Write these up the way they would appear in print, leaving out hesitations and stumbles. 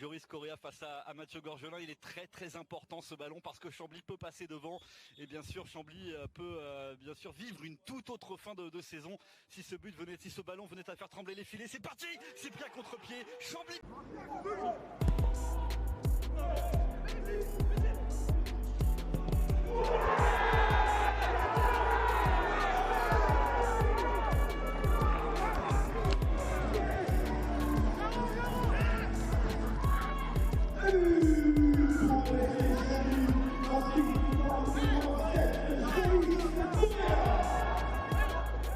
Joris Correa face à Mathieu Gorgelin. Il est très très important ce ballon parce que Chambly peut passer devant et bien sûr Chambly peut bien sûr vivre une toute autre fin de saison si ce ballon venait à faire trembler les filets. C'est parti, c'est pris à contre-pied. Chambly.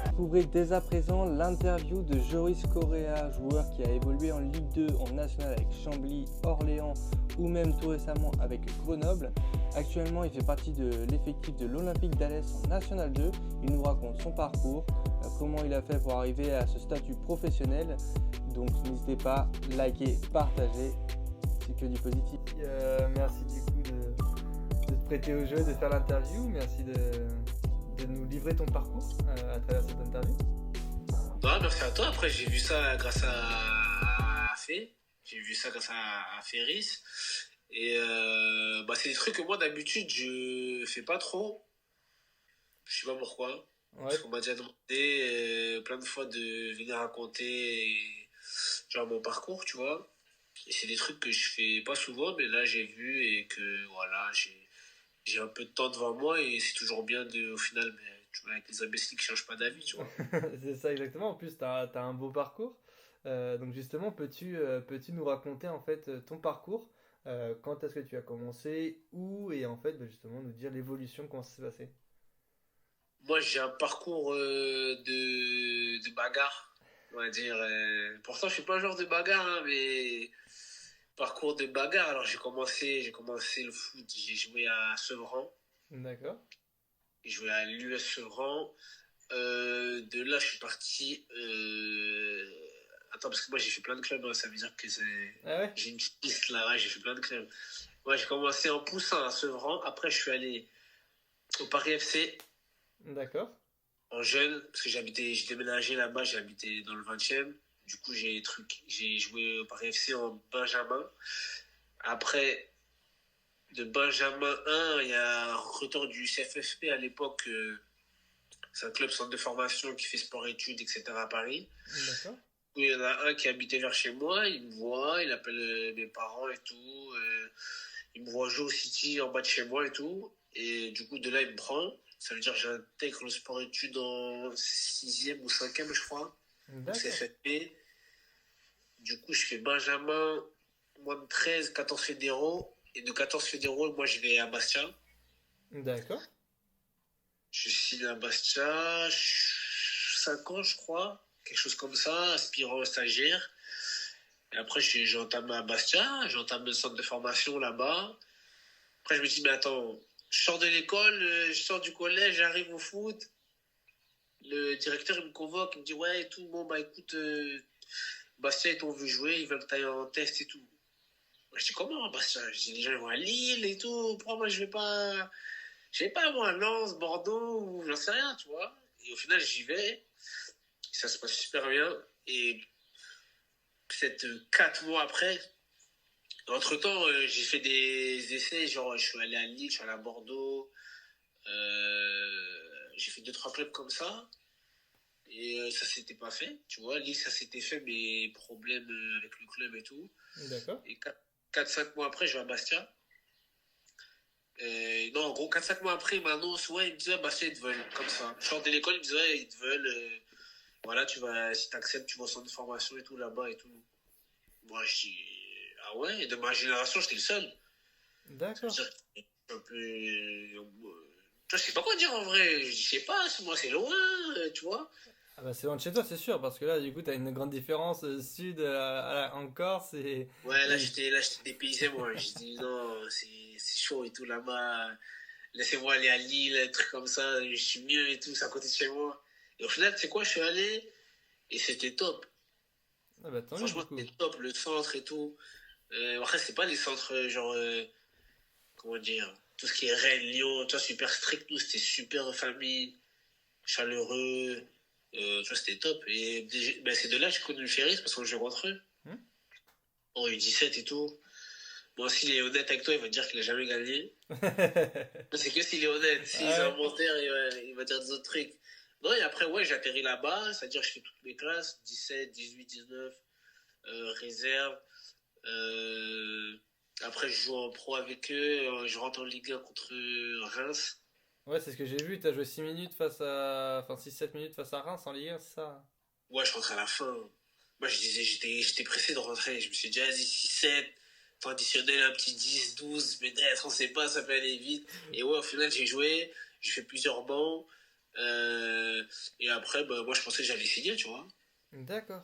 Découvrez dès à présent l'interview de Joris Correa, joueur qui a évolué en Ligue 2 en national avec Chambly, Orléans ou même tout récemment avec Grenoble. Actuellement, il fait partie de l'effectif de l'Olympique d'Alès en National 2. Il nous raconte son parcours, comment il a fait pour arriver à ce statut professionnel. Donc n'hésitez pas, likez, partagez, c'est que du positif. Merci du coup de te prêter au jeu, de faire l'interview. Merci de nous livrer ton parcours à travers cette interview. Ouais, merci à toi. Après, j'ai vu ça grâce à Fé. J'ai vu ça grâce à Ferris. Et c'est des trucs que moi, d'habitude, je fais pas trop. Je sais pas pourquoi. Ouais. Parce qu'on m'a déjà demandé plein de fois de venir raconter genre mon parcours, tu vois. Et c'est des trucs que je fais pas souvent, mais là, j'ai vu et que voilà, j'ai un peu de temps devant moi et c'est toujours bien au final, mais tu vois, avec les imbéciles qui changent pas d'avis, tu vois. C'est ça exactement, en plus tu as un beau parcours. Donc justement, peux-tu nous raconter en fait ton parcours, quand est-ce que tu as commencé, où, et en fait justement nous dire l'évolution, comment ça s'est passé. Moi, j'ai un parcours de bagarre, on va dire. Pourtant, je suis pas un joueur de bagarre, hein, mais parcours de bagarre. Alors, j'ai commencé le foot, j'ai joué à Sevran, D'accord. j'ai joué à l'US Sevran. De là, je suis parti. Attends, parce que moi, j'ai fait plein de clubs, hein, ça veut dire que Ah ouais. j'ai une petite liste là, ouais, j'ai fait plein de clubs. Ouais, j'ai commencé en poussin à Sevran. Après, je suis allé au Paris FC. D'accord. En jeune, parce que j'ai déménagé là-bas, j'ai habité dans le 20e. Du coup, j'ai joué au Paris FC en Benjamin. Après, de Benjamin 1, il y a un recruteur du CFFP à l'époque. C'est un club centre de formation qui fait sport-études, etc. à Paris. D'accord. Il y en a un qui habitait vers chez moi, il me voit, il appelle mes parents et tout. Il me voit jouer au City en bas de chez moi et tout. Et du coup, de là, il me prend. Ça veut dire que j'intègre le sport-études en 6e ou 5e, je crois, au D'accord. CFFP. Du coup, je fais Benjamin, moins de 13, 14 fédéraux. Et de 14 fédéraux, moi, je vais à Bastia. D'accord. Je signe à Bastia, 5 ans, je crois, quelque chose comme ça, aspirant stagiaire. Et après, j'entame à Bastia, j'entame le centre de formation là-bas. Après, je me dis, mais attends, je sors de l'école, je sors du collège, j'arrive au foot. Le directeur, il me convoque, il me dit, ouais, et tout, bon, bah écoute, Bastia, ils t'ont vu jouer, ils veulent que tu ailles en test et tout. Moi, je dis, comment, Bastia? Je dis, les gens, ils vont à Lille et tout, pourquoi moi, je vais pas, moi, à Lens, Bordeaux, ou j'en sais rien, tu vois. Et au final, j'y vais, ça se passe super bien. Et peut-être 4 mois après, entre-temps, j'ai fait des essais, genre, je suis allé à Lille, je suis allé à Bordeaux, j'ai fait 2-3 clubs comme ça. Et ça s'était pas fait, tu vois. Lille, ça s'était fait, mais problème avec le club et tout. D'accord. Et 4-5 mois après, je vais à Bastia. Non, en gros, 4-5 mois après, ils m'annoncent, ouais, ils me disent, ouais, Bastia, ils te veulent, comme ça. Je sors de l'école, ils me disent, ouais, ils te veulent. Voilà, si t'acceptes, tu vas au centre de formation et tout là-bas et tout. Moi, je dis, ah ouais, et de ma génération, j'étais le seul. Ça veut D'accord. dire que un peu. Je sais pas quoi dire en vrai. Je sais pas, moi, c'est loin, tu vois. Ah bah c'est loin de chez toi, c'est sûr, parce que là du coup t'as une grande différence sud en Corse Ouais, et- là, j'étais dépaysé, moi. J'ai dit, non, c'est chaud et tout là-bas. Laissez-moi aller à Lille, un truc comme ça. Je suis mieux et tout, c'est à côté de chez moi. Et au final, tu sais quoi, je suis allé et c'était top. Ah bah tant mieux du Franchement, coup. c'était top, le centre et tout. Après, c'est pas les centres, genre, comment dire, tout ce qui est Rennes, Lyon, tu vois, super strict, nous, c'était super famille, chaleureux. Tu vois, c'était top. Et ben, c'est de là que j'ai connu le Ferris parce que je rentre eux. Hmm. en U17 et tout. Bon, s'il est honnête avec toi, il va te dire qu'il a jamais gagné. C'est que s'il est honnête. S'il est un menteur, il va dire des autres trucs. Non, et après, ouais, j'ai atterri là-bas, c'est-à-dire que je fais toutes mes classes, 17, 18, 19, réserve. Après, je joue en pro avec eux, je rentre en Ligue 1 contre Reims. Ouais, c'est ce que j'ai vu, t'as joué 6 minutes face à... Enfin 6-7 minutes face à Reims en Ligue 1, c'est ça? Ouais, je rentre à la fin. Moi, j'étais pressé de rentrer. Je me suis dit, vas-y, 6-7, temps additionnel, un petit 10, 12, peut-être, on sait pas, ça peut aller vite. Et ouais, au final, j'ai fait plusieurs bancs. Et après, bah, moi, je pensais que j'allais signer, tu vois. D'accord.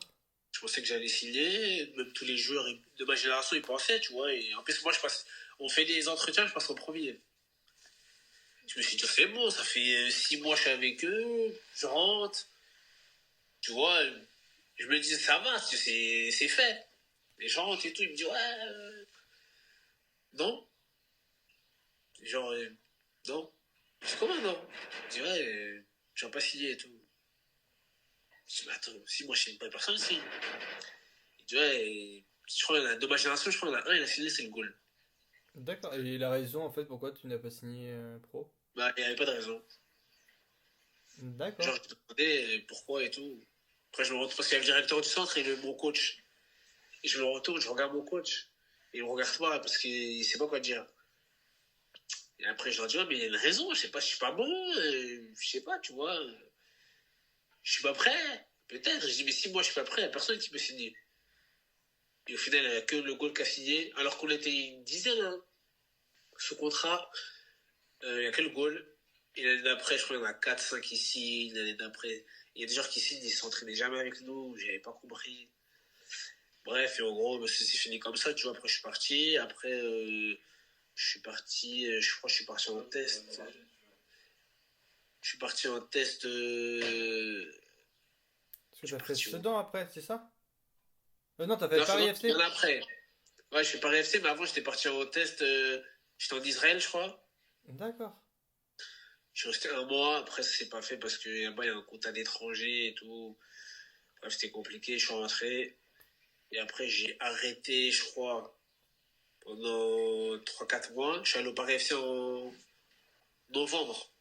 Je pensais que j'allais signer. Même tous les joueurs de ma génération, ils pensaient, tu vois. Et en plus, moi, on fait des entretiens, je passe en premier. Je me suis dit, c'est bon, ça fait 6 mois que je suis avec eux, je rentre. Tu vois, je me dis, ça va, c'est fait. Les gens rentrent et tout, ils me disent, ouais, non. Genre, non. Je dis, comment non? Je dis, ouais, je vais pas signer et tout. Je dis, mais attends, si moi je signe pas personne, si. Il dit, ouais, je crois qu'il y en a de ma génération, je crois qu'il y en a un, il a signé, c'est le goal. D'accord. Et la raison, en fait, pourquoi tu n'as pas signé pro? Bah, il n'y avait pas de raison. D'accord. Genre, je me demandais pourquoi et tout. Après, je me retourne, parce qu'il y a le directeur du centre et mon coach. Et je me retourne, je regarde mon coach. Et il me regarde pas parce qu'il sait pas quoi dire. Et après, je leur dis, ouais, mais il y a une raison, je sais pas, je suis pas bon, je sais pas, tu vois. Je suis pas prêt, peut-être. Je dis, mais si moi je suis pas prêt, il y a personne qui peut signer. Et au final, il n'y a que le goal qui a signé, alors qu'on était une dizaine, hein. Sous contrat, il n'y a que le goal. Et l'année d'après, je crois qu'il y en a 4-5 qui signent. L'année d'après, il y a des joueurs qui signent, ils s'entraînaient jamais avec nous, j'avais pas compris. Bref, et en gros, c'est fini comme ça, tu vois. Après, je suis parti. Après, je suis parti, je crois que je suis parti en test. Je suis parti en test. Parce que t'as fait Sedan après, c'est ça? Non, t'as fait Non, Paris FC? non, après. Ouais, je fais Paris FC, mais avant, j'étais parti en test. J'étais en Israël, je crois. D'accord. Je suis resté un mois. Après, ça s'est pas fait parce que là-bas, il y a un quota d'étrangers et tout. Bref, c'était compliqué. Je suis rentré. Et après, j'ai arrêté, je crois, pendant 3-4 mois. Je suis allé au Paris FC en novembre.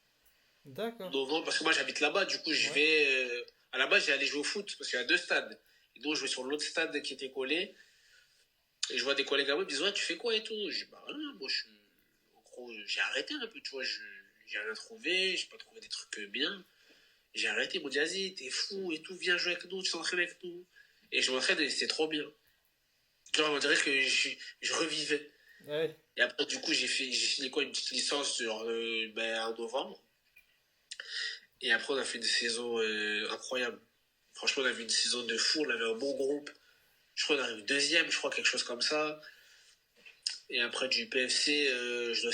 D'accord. Novembre, parce que moi, j'habite là-bas. Du coup, je vais. À la base, j'ai allé jouer au foot parce qu'il y a 2 stades. Et donc, je vais sur l'autre stade qui était collé. Et je vois des collègues à moi, ils me disent, ouais, tu fais quoi et tout? Je dis, bah, rien, moi, en gros, j'ai arrêté un peu, tu vois, j'ai rien trouvé, j'ai pas trouvé des trucs bien. J'ai arrêté, ils m'ont dit, vas-y, t'es fou et tout, viens jouer avec nous, tu t'entraînes avec nous. Et je m'entraîne et c'était trop bien. Genre, on dirait que je revivais. Ouais. Et après, du coup, j'ai signé quoi, une petite licence en novembre. Et après, on a fait une saison incroyable. Franchement, on a vu une saison de fou, on avait un bon groupe. Je crois qu'on arrive deuxième, je crois, quelque chose comme ça. Et après du PFC, je dois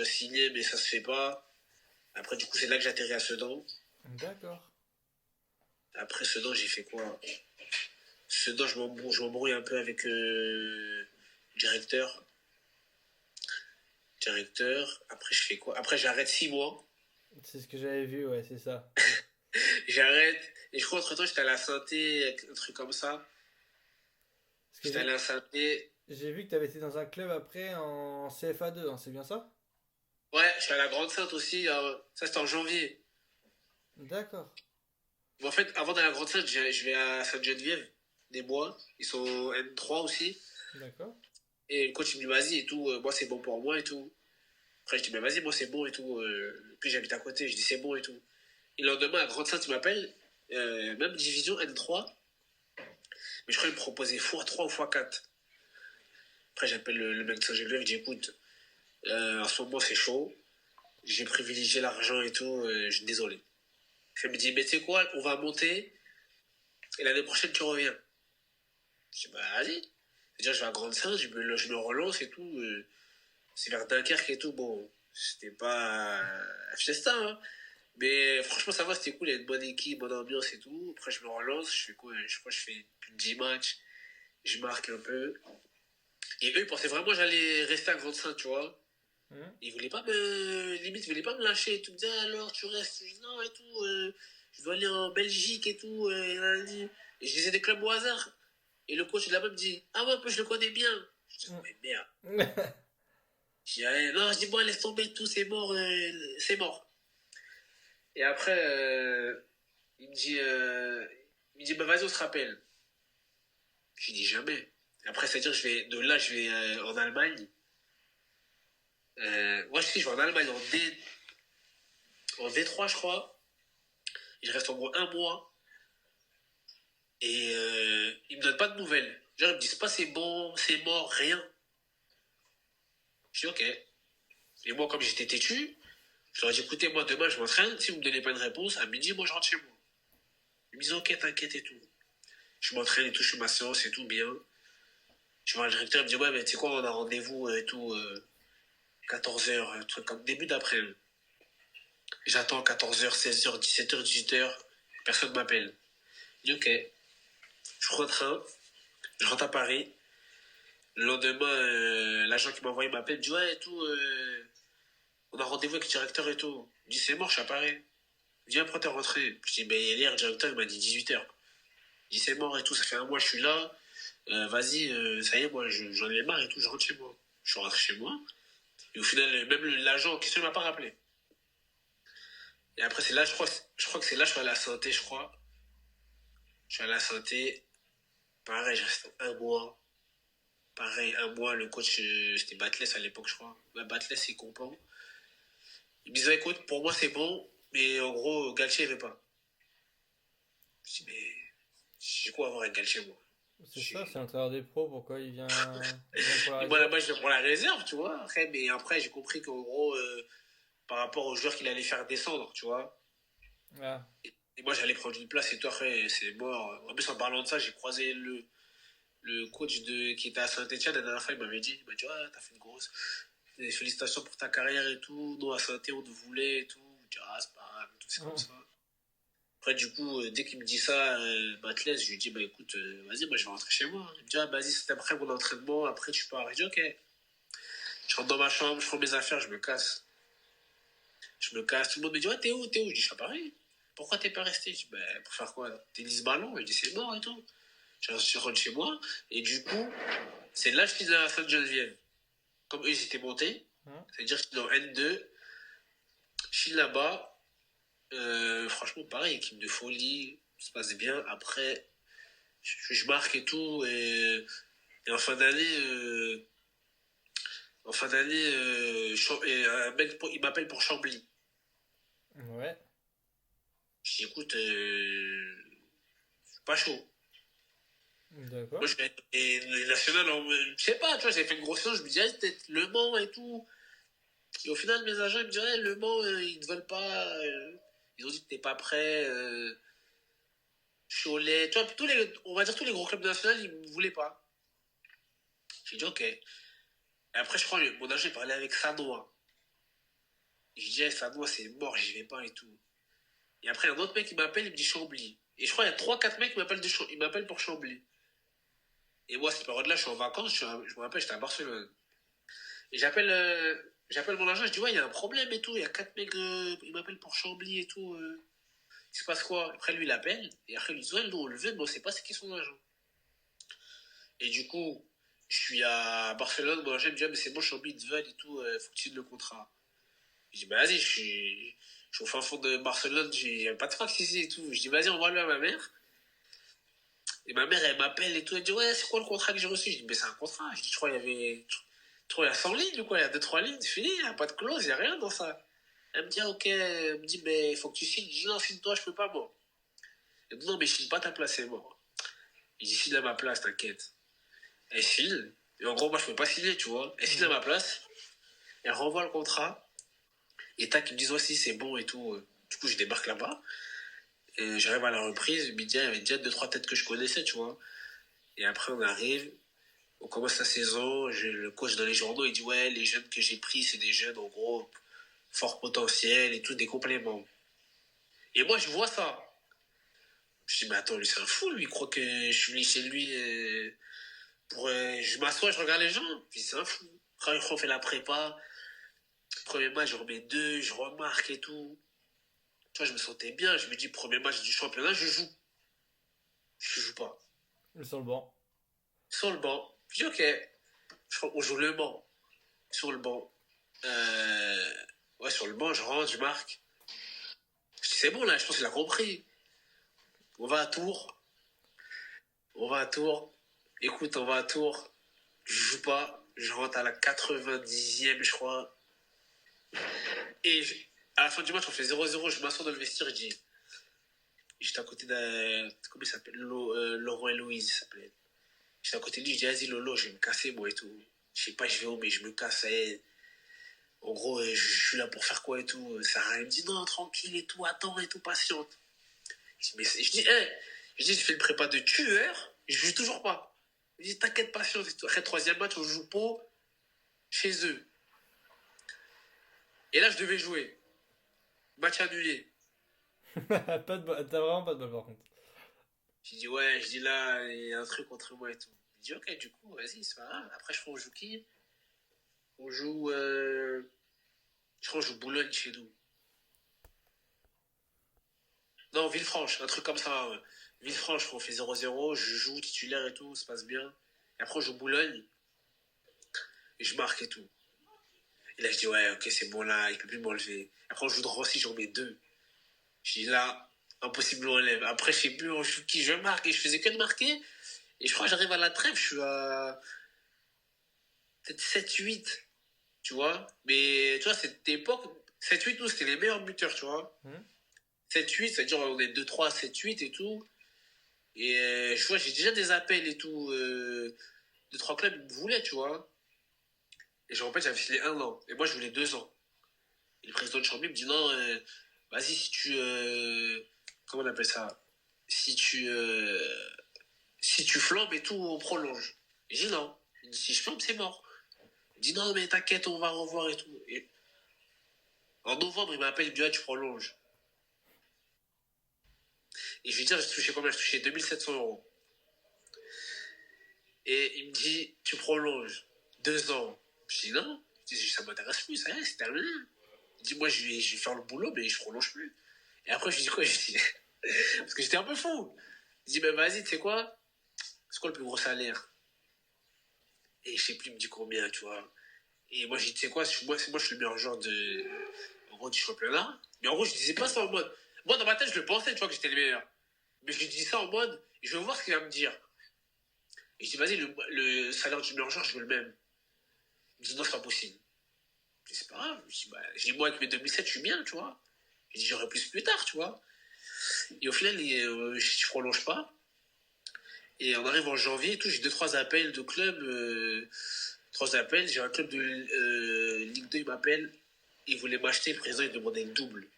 signer, mais ça se fait pas. Après, du coup, c'est là que j'ai atterri à Sedan. D'accord. Après Sedan, j'ai fait quoi? Sedan, je m'embrouille un peu avec le directeur. Après, je fais quoi? Après, j'arrête 6 mois. C'est ce que j'avais vu, ouais, c'est ça. J'arrête. Et je crois, entre-temps, j'étais à la Sainté, un truc comme ça. J'étais à la Sainté. J'ai vu que tu avais été dans un club après en CFA2, hein, c'est bien ça? Ouais, je suis à la Grande Sainte aussi. Ça, c'était en janvier. D'accord. Bon, en fait, avant d'aller à la Grande Sainte, je vais à Sainte-Geneviève, des Bois. Ils sont N3 aussi. D'accord. Et le coach, il me dit, vas-y et tout. Moi, c'est bon pour moi et tout. Après, je dis, mais vas-y, moi, c'est bon et tout. Puis j'habite à côté. Je dis, c'est bon et tout. Et le lendemain, à Grande Sainte, il m'appelle. Même division N3. Mais je crois qu'il me proposait x3 ou x4. Après, j'appelle le mec de Saint-Geneviève. Je dis, écoute, en ce moment, c'est chaud. J'ai privilégié l'argent et tout. Je suis désolé. Il me dit, mais tu sais quoi, on va monter. Et l'année prochaine, tu reviens. Je dis, bah, vas-y. C'est-à-dire, je vais à Grande-Sainte, je me relance et tout. C'est vers Dunkerque et tout. Bon, c'était pas un fiesta, hein. Mais franchement, ça va, c'était cool. Il y a une bonne équipe, bonne ambiance et tout. Après, je me relance. Je fais quoi? Je crois que je fais plus de 10 matchs. Je marque un peu. Et eux, ils pensaient vraiment que j'allais rester à Grande-Sainte, tu vois. Ils voulaient pas limite, ils voulaient pas me lâcher et tout. Ils me disaient, alors, tu restes? Je dis, non, et tout. Je dois aller en Belgique et tout. Et je disais des clubs au hasard. Et le coach là-bas me dit, ah ouais, je le connais bien. Je dis, mais merde. Je dis, allez, non, je dis, bon, laisse tomber tout, c'est mort, c'est mort. Et après, il me dit, bah vas-y, on se rappelle. Je dis jamais. Après, c'est-à-dire, je vais en Allemagne. Moi, je vais en Allemagne en V3, je crois. Et je reste en gros un mois. Et ils me donnent pas de nouvelles. Genre, ils me disent pas c'est bon, c'est mort, rien. Je dis ok. Et moi, comme j'étais têtu, je leur ai dit écoutez, moi demain je m'entraîne. Si vous me donnez pas de réponse, à midi, moi je rentre chez moi. Ils me disent ok, t'inquiète et tout. Je m'entraîne et tout, je fais ma séance et tout bien. Je vois le directeur, il me dit ouais, mais tu sais quoi, on a rendez-vous et tout, 14h, un truc comme début d'après. J'attends 14h, 16h, 17h, 18h. Personne m'appelle. Je dis ok. Je prends un train, je rentre à Paris. Le lendemain, l'agent qui m'a envoyé m'appelle, il me dit ouais et tout, on a rendez-vous avec le directeur et tout. Il me dit c'est mort, je suis à Paris. Il me dit après t'es rentré. Je dis mais hier le directeur il m'a dit 18h. Il dit c'est mort et tout, ça fait un mois je suis là. Vas-y, ça y est, moi j'en ai marre et tout, je rentre chez moi. Je suis rentré chez moi. Et au final, même l'agent en question ne m'a pas rappelé. Et après c'est là, je crois que c'est là je suis à la santé, je crois. Je suis à la santé. Pareil, je reste un mois. Pareil, un mois, le coach, c'était Batles à l'époque, je crois. Ouais, Batles et Compan. Il me disait, écoute, pour moi c'est bon, mais en gros, Galtier ne veut pas. Je dis, mais j'ai quoi à voir avec Galtier, moi? C'est ça, c'est l'intérieur des pros, pourquoi il vient pour la Et moi là-bas, je vais pour la réserve, tu vois. Mais après, j'ai compris qu'en gros, par rapport aux joueurs qu'il allait faire descendre, tu vois. Ah. Et moi, j'allais prendre une place et toi, après, c'est mort. En plus, en parlant de ça, j'ai croisé le coach qui était à Saint-Etienne la dernière fois, il m'avait dit, tu vois, t'as fait une grosse. Félicitations pour ta carrière et tout. Nous, à Saint-Etienne, on te voulait et tout. Je dis, ah, c'est pas grave, tout c'est comme ça. Après, du coup, dès qu'il me dit ça, Batles, je lui dis, bah écoute, vas-y, moi je vais rentrer chez moi. Il me dit, ah, vas-y, c'est après mon entraînement, après tu pars. Je dis, ok. Je rentre dans ma chambre, je prends mes affaires, je me casse. Tout le monde me dit, ouais, t'es où? Je dis, je suis à Paris. Pourquoi t'es pas resté? Je dis, bah, pour faire quoi? Tennis ballon? Je dis, c'est mort et tout. Je rentre chez moi, et du coup, c'est là que je suis à Sainte-Geneviève. Comme eux, ils étaient montés, c'est-à-dire que je suis dans N2, je suis là-bas. Franchement, pareil, équipe de folie, ça se passe bien. Après, je marque et tout, et en fin d'année, un mec, il m'appelle pour Chambly. Ouais. Je dis, écoute, je suis pas chaud. D'accord. Moi, et les nationales, je sais pas, tu vois, j'avais fait une grosse chose, je me disais, peut-être Le Mans et tout. Et au final, mes agents, ils me disaient, Le Mans, ils ne veulent pas. Ils ont dit que t'es pas prêt. Cholet, tu vois, on va dire tous les gros clubs nationaux, ils ne voulaient pas. J'ai dit, ok. Et après, je crois, mon agent, il parlait avec Sanoa. Je dis, Sanoa, c'est mort, j'y vais pas et tout. Et après, un autre mec, il m'appelle, il me dit Chambly. Et je crois, il y a 3-4 mecs qui m'appellent pour Chambly. Et moi, cette période-là, je suis en vacances, je me rappelle, j'étais à Barcelone. Et j'appelle mon agent, je dis, ouais, il y a un problème et tout, il y a 4 mecs, ils m'appellent pour Chambly et tout. Il se passe quoi? Après, lui, il appelle, et après, il dit, ouais, nous, on le veut, mais on sait pas c'est qui son agent. Et du coup, je suis à Barcelone, mon agent me dit, ah, mais c'est bon, Chambly, ils te veulent et tout, faut que tu signes le contrat. Je dis, bah, vas-y, je suis au fin fond de Barcelone, j'ai pas de fax ici et tout. Je dis, vas-y, envoie-le à ma mère. Et ma mère, elle m'appelle et tout, elle dit, ouais, c'est quoi le contrat que j'ai reçu? Je dis, mais c'est un contrat. Je dis, je crois il y a 100 lignes, quoi, il y a 2-3 lignes, c'est fini, il n'y a pas de clause, il n'y a rien dans ça. Elle me dit, ah, ok, elle me dit, mais il faut que tu signes. Je dis, non, signe-toi, je peux pas, moi. Elle me dit, non, mais je signe pas ta place, c'est mort. Je dis, signe à ma place, t'inquiète. Elle signe, et en gros, moi, je peux pas signer, tu vois. Elle signe à ma place, elle renvoie le contrat, et tac, ils me disent, ouais, si, c'est bon et tout. Du coup, je débarque là-bas, et j'arrive à la reprise, il y avait déjà 2-3 têtes que je connaissais, tu vois. Et après, on arrive, on commence la saison, le coach dans les journaux, il dit, ouais, les jeunes que j'ai pris, c'est des jeunes, en gros, fort potentiel et tout, des compléments. Et moi, je vois ça. Je dis, mais attends, lui, c'est un fou, lui, il croit que je suis venu chez lui je m'assois, je regarde les gens, puis c'est un fou. Après, on fait la prépa. Premier match, je remets 2, je remarque et tout. Tu vois, je me sentais bien. Je me dis, premier match du championnat, je joue. Je joue pas. Sur le banc. sur le banc. Je dis, ok, on joue le Mans. Sur le banc. Ouais, sur le banc, je rentre, je marque. Je dis, c'est bon, là, je pense qu'il a compris. On va à Tours. Écoute, on va à Tours. Je joue pas. Je rentre à la 90e, je crois. Et à la fin du match, on fait 0-0. Je m'assois dans le vestiaire, je dis... J'étais à côté d'un... Comment il s'appelle? Laurent et Louise, il s'appelait. J'étais à côté de lui, je dis, vas-y Lolo, je vais me casser, moi et tout. Je sais pas, je vais où, mais je me casse. En gros, je suis là pour faire quoi et tout. Sarah, elle me dit, non, tranquille et tout, attends et tout, patiente. Je dis, je fais le prépa de tueur, je joue toujours pas. Je dis, t'inquiète, patiente et tout. Après, troisième match, on joue Pau chez eux. Et là, je devais jouer. Match annulé. T'as vraiment pas de bol par contre. J'ai dit, ouais, je dis là, il y a un truc contre moi et tout. Il dit, ok, du coup, vas-y, c'est pas grave. Après, je crois qu'on joue qui? On joue. Je crois qu'on joue Boulogne chez nous. Non, Villefranche, un truc comme ça. Villefranche, je crois, on fait 0-0. Je joue titulaire et tout, ça se passe bien. Et après, on joue Boulogne. Et je marque et tout. Et là, je dis, ouais, ok, c'est bon là, il peut plus m'enlever. Après, on joue Drancy, j'en mets 2. Je dis là, impossible de m'enlever. Après, je sais plus, on joue qui, je marque. Et je faisais que de marquer. Et je crois que j'arrive à la trêve, je suis à peut-être 7-8, tu vois. Mais tu vois, cette époque, 7-8, nous, c'était les meilleurs buteurs, tu vois. 7-8, c'est-à-dire on est 2-3, 7-8 et tout. Et je vois, j'ai déjà des appels et tout. 2-3 clubs, ils me voulaient, tu vois. Et je me rappelle, j'avais filé 1 an. Et moi, je voulais 2 ans. Et le président de Chambly me dit non, vas-y, si tu. Comment on appelle ça? Si tu flambes et tout, on prolonge. Je dis non. Il dit si je flambe, c'est mort. Il dit non, mais t'inquiète, on va revoir et tout. Et en novembre, il m'appelle, il me dit ah, tu prolonges. Et je lui dis, j'ai touché combien? Je touchais 2700 euros. Et il me dit, tu prolonges 2 ans. Je dis non. Je dis, ça m'intéresse plus, ça y est, c'est terminé. Il dit, moi, je vais faire le boulot, mais je prolonge plus. Et après, je lui dis quoi? Je dis, parce que j'étais un peu fou. Il dit, ben vas-y, tu sais quoi? C'est quoi le plus gros salaire? Et je sais plus, il me dit combien, tu vois. Et moi, je dis, tu sais quoi? Moi, je suis le meilleur joueur en gros, du championnat. Mais en gros, je disais pas ça en mode. Moi, dans ma tête, je le pensais, tu vois, que j'étais le meilleur. Mais je lui dis ça en mode, je veux voir ce qu'il va me dire. Et je dis, vas-y, le salaire du meilleur joueur, je veux le même. Il me dit, non, c'est pas possible. Je dis, c'est pas grave. Je dis, moi, avec mes 2007, je suis bien, tu vois. Je dis, j'aurai plus tard, tu vois. Et au final, je prolonge pas. Et on arrive en janvier et tout, j'ai 2-3 appels de clubs. 3 appels, j'ai un club de Ligue 2, il m'appelle. Il voulait m'acheter, le président, il demandait le double.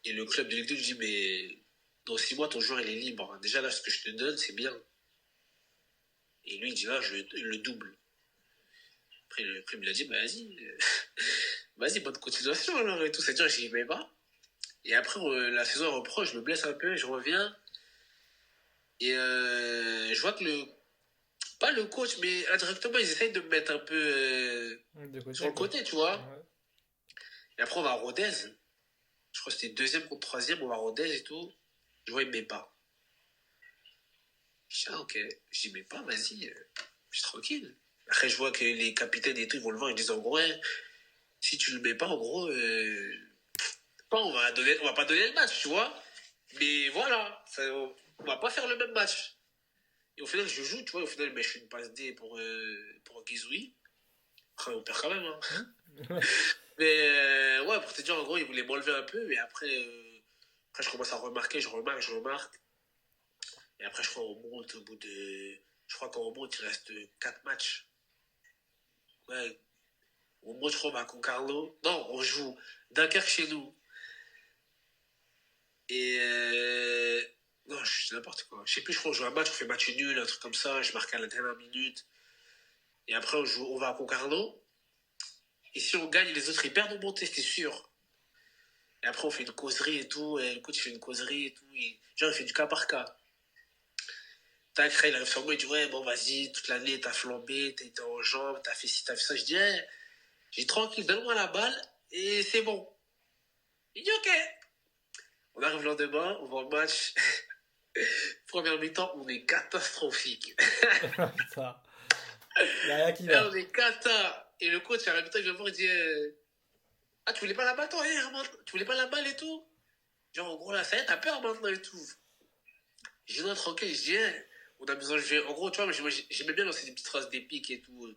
Et le club de Ligue 2 lui dit, mais dans 6 mois, ton joueur, il est libre. Déjà, là, ce que je te donne, c'est bien. Et lui, il dit, là, je veux le double. Après, le club, il a dit, bah, vas-y, bonne continuation, alors, et tout. C'est-à-dire, j'y vais pas. Et après, la saison reprend, je me blesse un peu, je reviens. Et je vois que pas le coach, mais indirectement, ils essayent de me mettre un peu sur le côté, tu vois. Ouais. Et après, on va à Rodez. Je crois que c'était 2e contre 3e, on va à Rodez et tout. Je vois, il me met pas. Je dis, ah, ok. Je dis, mais pas, vas-y, je suis tranquille. Après, je vois que les capitaines et tout, ils vont le voir, ils disent, en gros, si tu le mets pas, en gros, on va pas donner le match, tu vois. Mais voilà, on va pas faire le même match. Et au final, je joue, tu vois, au final, je fais une passe D pour Guizoui. Après, on perd quand même, hein. Mais ouais, pour te dire, en gros, il voulait m'enlever un peu. Et après, je commence à remarquer, je remarque. Et après, je crois qu'on monte au bout de... Je crois qu'en monte, il reste 4 matchs. Ouais. On monte, je crois, à Concarneau. Non, on joue Dunkerque chez nous. Et... Non, je dis n'importe quoi. Je sais plus, je crois qu'on joue un match, on fait match nul, un truc comme ça. Je marque à la dernière minute. Et après, on va à Concarneau. Et si on gagne, les autres, ils perdent, on monte, c'est sûr. Et après, on fait une causerie et tout. Et le coach, il fait une causerie et tout. Genre, il fait du cas par cas. Tac, il arrive sur moi, il dit, ouais, bon, vas-y, toute l'année, t'as flambé, t'étais en jambes, t'as fait ci, t'as fait ça. Je dis, j'ai tranquille, donne-moi la balle et c'est bon. Il dit, ok. On arrive le lendemain, on va au match. Première mi-temps, on est catastrophique. Putain. Y a rien qui Là, va. on est cata. Et le coach, à la mi-temps, il vient me voir, il dit ah, tu voulais pas la balle, toi, hier, maintenant tu voulais pas la balle et tout? Genre, en gros, là, ça y est, t'as peur maintenant et tout. J'ai dit non, tranquille, je dis, on a besoin de jouer. En gros, tu vois, moi, j'aimais bien lancer des petites phrases d'épique et tout.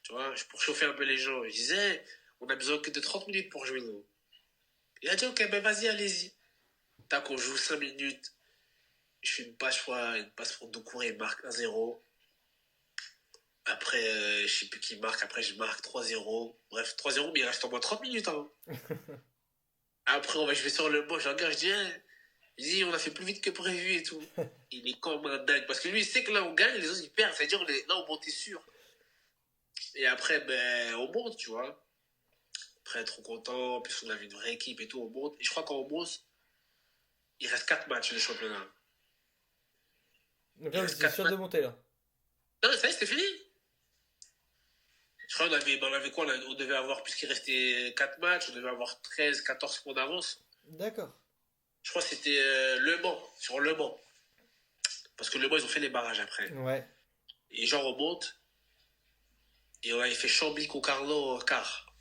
Tu vois, pour chauffer un peu les gens. Je disais, on a besoin que de 30 minutes pour jouer, nous. Il a dit, ok, ben vas-y, allez-y. Tac, on joue 5 minutes. Je fais une passe pour Doucouré, il marque 1-0. Après, je sais plus qui marque. Après, je marque 3-0. Bref, 3-0, mais il reste au moins 30 minutes. Hein. Après, on va jouer sur le banc. Je regarde, je dis, il dit, on a fait plus vite que prévu et tout. Il est comme un dingue. Parce que lui, il sait que là, on gagne, les autres, ils perdent. C'est-à-dire, là, on monte, t'es sûr. Et après, ben, on monte, tu vois. Après, trop content. En plus, on avait une vraie équipe et tout, on monte. Et je crois qu'en monte, il reste 4 matchs, le championnat. Donc là, vous êtes sûr de monter là. Non, ça y est, c'était fini. Je crois qu'on avait quoi on devait avoir, puisqu'il restait 4 matchs, on devait avoir 13, 14 points d'avance. D'accord. Je crois que c'était Le Mans, sur Le Mans. Parce que Le Mans, ils ont fait les barrages après. Ouais. Et genre, on monte. Et on avait fait Chambly-Concarneau quart.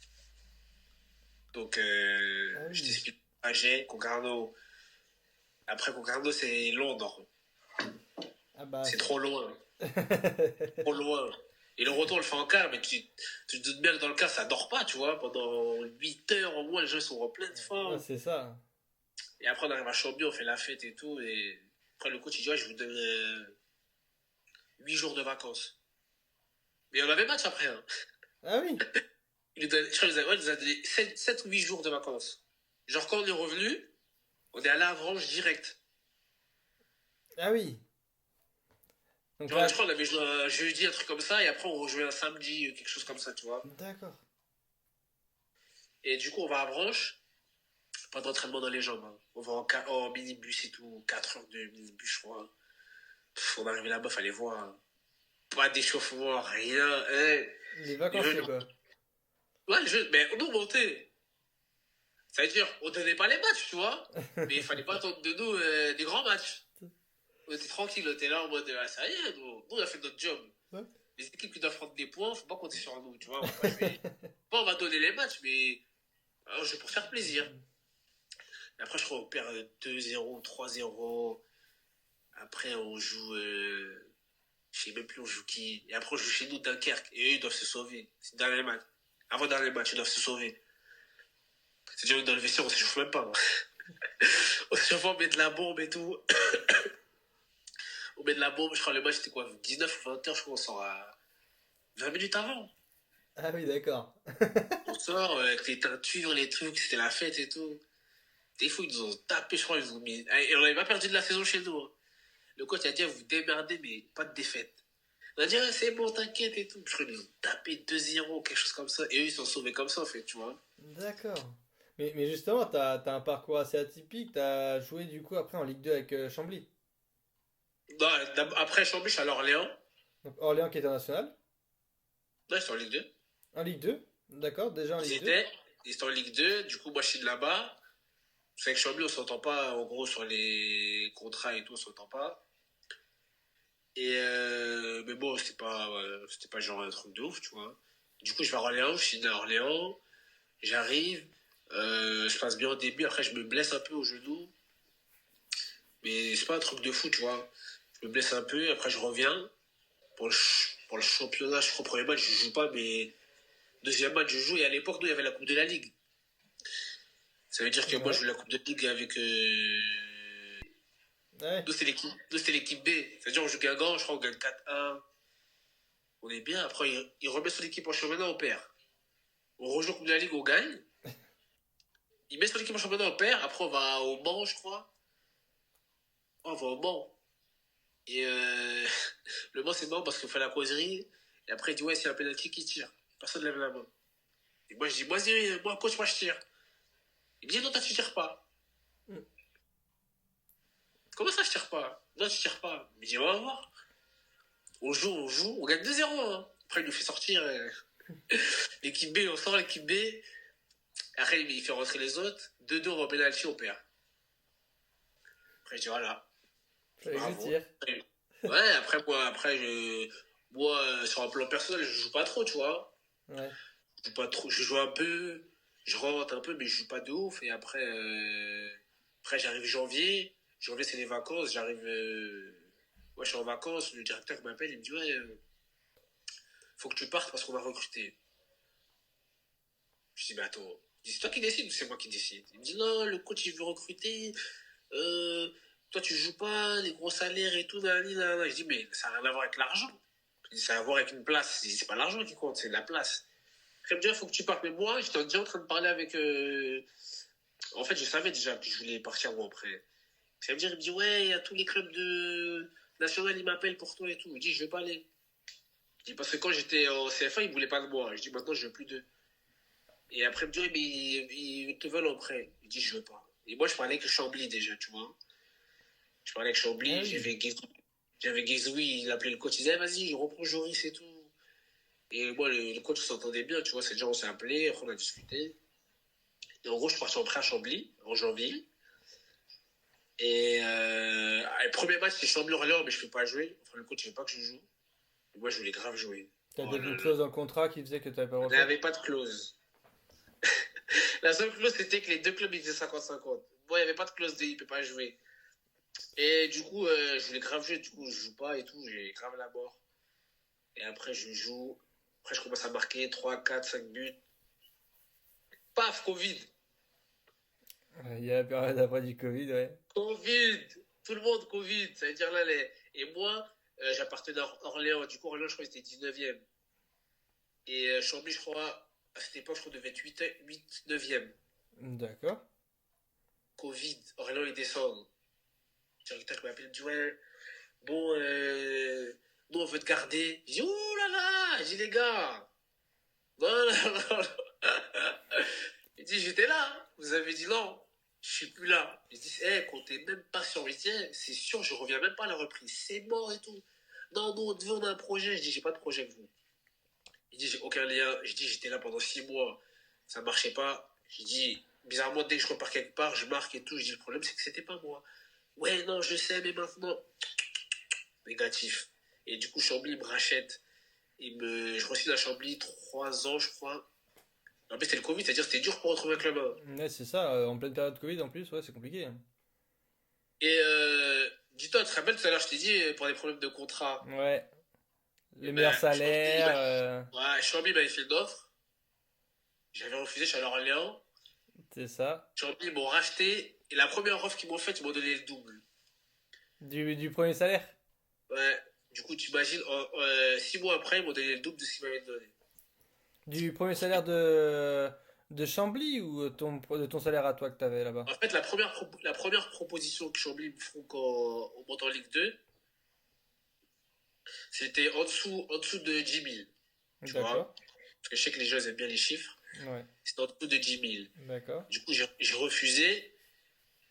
Donc, je t'explique. Agen, Concarneau. Après, Concarneau, c'est Londres. Ah bah, c'est trop loin. Trop loin. Et le retour, on le fait en quart, mais tu te doutes bien que dans le quart, ça dort pas, tu vois. Pendant 8 heures au moins, les gens sont en pleine forme. Ouais, c'est ça. Et après, on arrive à Chambly, on fait la fête et tout. Et après, le coach, il dit, ouais, je vous donne 8 jours de vacances. Mais on avait match après. Hein. Ah oui. Je crois qu'il nous a donné 7 ou 8 jours de vacances. Genre, quand on est revenu, on est allé à Avranches direct. Ah oui. Donc Genre, là... je crois qu'on avait joué un jeudi, un truc comme ça, et après on rejouait un samedi, quelque chose comme ça, tu vois. D'accord. Et du coup, on va à Avranches, pas d'entraînement dans les jambes. Hein. On va en minibus et tout, 4 heures de minibus, je crois. On est arrivé là-bas, fallait voir. Hein. Pas d'échauffement, rien. Les vacanciers, quoi. Ouais, mais nous, montait. Ça veut dire, on donnait pas les matchs, tu vois. Mais il fallait pas attendre de nous des grands matchs. On était tranquille, on était là en mode, ça y est, nous, on a fait notre job. Ouais. Les équipes qui doivent prendre des points, faut pas compter sur nous, tu vois. On va donner les matchs, mais alors, je vais pour faire plaisir. Et après, je crois qu'on perd 2-0, 3-0. Après, on joue, je sais même plus on joue qui. Et après, on joue chez nous, Dunkerque. Et eux, ils doivent se sauver. C'est le dernier match. Avant le dernier match, ils doivent se sauver. C'est-à-dire, dans le vestiaire, on s'échauffe même pas. On s'échauffe, on met de la bombe et tout. On met de la bombe, je crois le match c'était quoi 19 ou 20 heures, je crois qu'on sort à 20 minutes avant. Ah oui, d'accord. On sort avec les teintures, les trucs, c'était la fête et tout. Des fois, ils nous ont tapé, je crois, ils nous ont mis. Et on n'avait pas perdu de la saison chez nous. Hein. Le coach a dit, vous démerdez, mais pas de défaite. On a dit, c'est bon, t'inquiète et tout. Je crois qu'ils nous ont tapé 2-0, quelque chose comme ça. Et eux, ils sont sauvés comme ça, en fait, tu vois. D'accord. Mais justement, t'as un parcours assez atypique. T'as joué du coup après en Ligue 2 avec Chambly. Non, après Chambly, je suis à Orléans. Donc Orléans qui est international. Ouais, c'est en Ligue 2. En Ligue 2. D'accord, déjà en Ligue 2. Ils étaient en Ligue 2. Du coup, moi, je suis de là-bas. C'est avec Chambly, on s'entend pas. En gros, sur les contrats et tout, on s'entend pas. Et mais bon, c'était pas genre un truc de ouf, tu vois. Du coup, je vais à Orléans. Je suis à Orléans. J'arrive. Je passe bien au début. Après, je me blesse un peu au genou. Mais c'est pas un truc de fou, tu vois. Je me blesse un peu, après je reviens. Pour le championnat, je crois, premier match, je joue pas, mais deuxième match, je joue. Et à l'époque, nous, il y avait la Coupe de la Ligue. Ça veut dire que moi, je joue la Coupe de la Ligue avec... Ouais. Nous, c'était l'équipe B. C'est-à-dire, on joue Guingamp, je crois, on gagne 4-1. On est bien. Après, il remet son équipe en championnat, on perd. On rejoue la Coupe de la Ligue, on gagne. Il met son équipe en championnat, on perd. Après, on va au Mans, je crois. On va au Mans. Et le Mans, c'est marrant parce qu'on fait la causerie. Et après, il dit, ouais, c'est un penalty qui tire. Personne ne lève la main. Et moi, je dis, moi, coach, moi, je tire. Il me dit, non, toi, tu tires pas. Comment ça, je tire pas? Non, tu tires pas. Il me dit, on va voir. On joue, on gagne 2-0. Hein. Après, il nous fait sortir. L'équipe B, on sort l'équipe B. Après, il fait rentrer les autres. 2-2, on va au penalty, on perd. Après, je dis, voilà. Avec le Bravo. tir. Ouais, moi, sur un plan personnel, je joue pas trop, tu vois. Ouais. Je joue pas trop, je joue un peu, je rentre un peu, mais je joue pas de ouf. Et après j'arrive janvier. Janvier, c'est les vacances. Ouais, je suis en vacances. Le directeur m'appelle, il me dit, ouais, faut que tu partes parce qu'on va recruter. Je dis, mais attends, c'est toi qui décides ou c'est moi qui décide? Il me dit, non, le coach, il veut recruter. Euh, Toi, tu joues pas, les gros salaires et tout. Nan, nan, nan. Je dis, mais ça n'a rien à voir avec l'argent. Je dis, ça a à voir avec une place. Je dis, c'est pas l'argent qui compte, c'est la place. Après, il me dit, il faut que tu partes. Mais moi, j'étais déjà en train de parler avec. En fait, je savais déjà que je voulais partir moi après. Ça veut dire, il me dit, ouais, il y a tous les clubs de national, ils m'appellent pour toi et tout. Je dis, je vais pas aller. Je dis, parce que quand j'étais en CFA, ils voulaient pas de moi. Je dis, maintenant, je veux plus d'eux. Et après, il me dit, ouais, mais ils te veulent en prêt. Je dis, je veux pas. Et moi, je parlais avec Chambly déjà, tu vois. Je parlais avec Chambly, Ah oui. j'avais Guizoui, il appelait le coach, il disait, vas-y, reprends Joris et tout. Et moi, le coach s'entendait bien, tu vois. C'est déjà, on s'est appelé, après, on a discuté. Et en gros, je suis parti en prêt à Chambly, en janvier. Et le premier match, c'est Chambly-Orléans, mais je ne peux pas jouer. Enfin, le coach ne veut pas que je joue. Et moi, je voulais grave jouer. T'avais Oh là une là. clause dans le contrat qui faisait que tu n'avais pas le On droit de faire. n'avait pas de clause. La seule clause, c'était que les deux clubs, ils faisaient 50-50. Moi, il n'y avait pas de clause de il ne peut pas jouer. Et du coup, je voulais grave jouer. Du coup, je joue pas et tout. J'ai grave la mort. Et après, je joue. Après, je commence à marquer 3, 4, 5 buts. Paf, Covid. Ouais, il y a la période après du Covid, ouais. Covid. Tout le monde Covid. Ça veut dire là, et moi, j'appartenais à Orléans. Du coup, Orléans, je crois que c'était 19e. Et Chambly, je crois, à cette époque, je crois, devait être 8 9e. D'accord. Covid. Orléans, ils descendent. Le directeur qui m'appelle, il me dit, ouais, bon, nous, on veut te garder. Je dis, ouh là là. Je dis, les gars. Non, non, non. Il dit, j'étais là. Vous avez dit non. Je suis plus là. Je dis, comptez même pas sur les tiens. C'est sûr, je reviens même pas à la reprise. C'est mort et tout. Non, nous, on a un projet. Je dis, j'ai pas de projet avec vous. Il dit, j'ai aucun lien. Je dis, j'étais là pendant 6 mois. Ça marchait pas. Je dis, bizarrement, dès que je repars quelque part, je marque et tout. Je dis, le problème, c'est que c'était pas moi. Ouais, non, je sais, mais maintenant. Négatif. Et du coup, Chambly me rachète. Je re-signe à Chambly 3 ans, je crois. En plus, c'était le Covid, c'est-à-dire que c'était dur pour retrouver un club. Hein. Ouais, c'est ça, en pleine période Covid en plus, ouais, c'est compliqué. Et dis-toi, tu te rappelles tout à l'heure, je t'ai dit, pour des problèmes de contrat. Ouais. Et Les ben, meilleurs salaires. Chambly m'avait fait une offre. J'avais refusé, je suis allé à Orléans. C'est ça. Chambly m'ont racheté. Et la première offre qu'ils m'ont faite, ils m'ont donné le double. Du premier salaire. Ouais. Du coup, tu imagines, 6 mois après, ils m'ont donné le double de ce qu'ils m'avaient donné. Du premier salaire de Chambly ou de ton salaire à toi que t'avais là-bas? En fait, la première proposition que Chambly me font quand on monte en Ligue 2, c'était en dessous de 10 000. Tu vois? D'accord. Parce que je sais que les gens ils aiment bien les chiffres. Ouais. C'était en dessous de 10 000. D'accord. Du coup, j'ai refusé